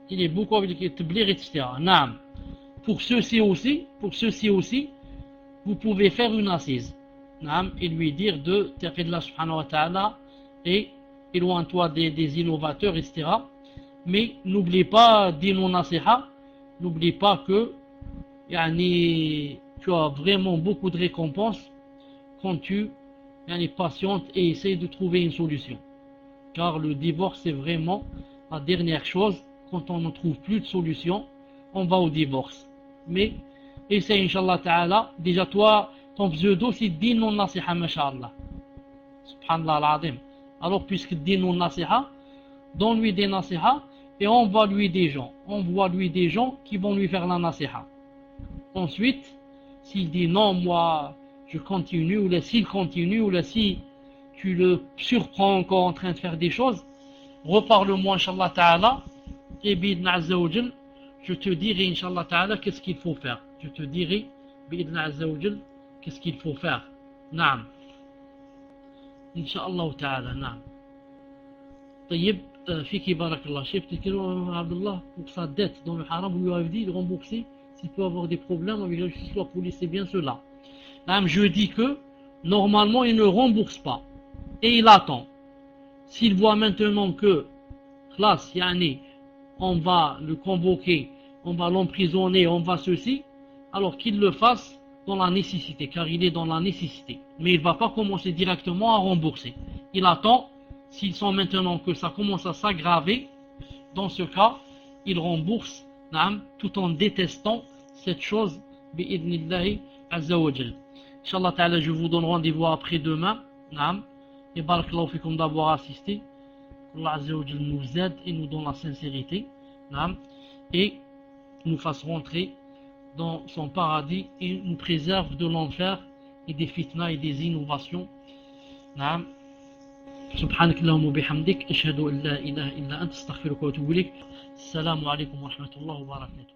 [SPEAKER 1] il est beaucoup avec tablir, etc. Naam. Pour ceux-ci aussi, vous pouvez faire une assise. Naam, et lui dire de taqillah subhanahu wa ta'ala et éloigne-toi des innovateurs, etc. Mais n'oublie pas dino nasiha, n'oublie pas que tu as vraiment beaucoup de récompenses quand tu patientes et essayes de trouver une solution. Car le divorce c'est vraiment la dernière chose. Quand on ne trouve plus de solution, on va au divorce. Mais essaye Inch'Allah Ta'ala. Déjà toi, ton pseudo c'est dino nasiha masha'Allah. Subhanallah al-Azim. Alors puisque dino nasiha, donne-lui des nasiha et envoie-lui des gens. Envoie-lui des gens qui vont lui faire la nasiha. Ensuite, s'il dit non, moi je continue, ou là s'il continue, ou là si tu le surprends encore en train de faire des choses, reparle-moi Inch'Allah Ta'ala, et bidna Azza wa Jal, je te dirai Inch'Allah Ta'ala qu'est-ce qu'il faut faire. Je te dirai bidna Azza wa Jal qu'est-ce qu'il faut faire. Naam. Inch'Allah Ta'ala, naam. طيب فيك بارك الله. Chef Abdullah, pour sa dette dans le haram, vous lui avez dit de rembourser s'il peut avoir des problèmes avec la justice, la police, c'est bien cela. Je dis que normalement il ne rembourse pas et il attend. S'il voit maintenant que classe, on va le convoquer, on va l'emprisonner, on va ceci, alors qu'il le fasse dans la nécessité, car il est dans la nécessité. Mais il ne va pas commencer directement à rembourser. Il attend. S'ils sont maintenant que ça commence à s'aggraver, dans ce cas, il rembourse tout en détestant cette chose bi'idnillahi azza wa jal. Inch'Allah ta'ala, je vous donne rendez-vous après-demain. Et barakallahu fikum d'avoir assisté. Allah azza wa jal nous aide et nous donne la sincérité. Et nous fasse rentrer dans son paradis et nous préserve de l'enfer et des fitnas et des innovations. سبحانك اللهم وبحمدك أشهد أن لا إله إلا أنت أستغفرك وأتوب إليك. السلام عليكم ورحمة الله وبركاته.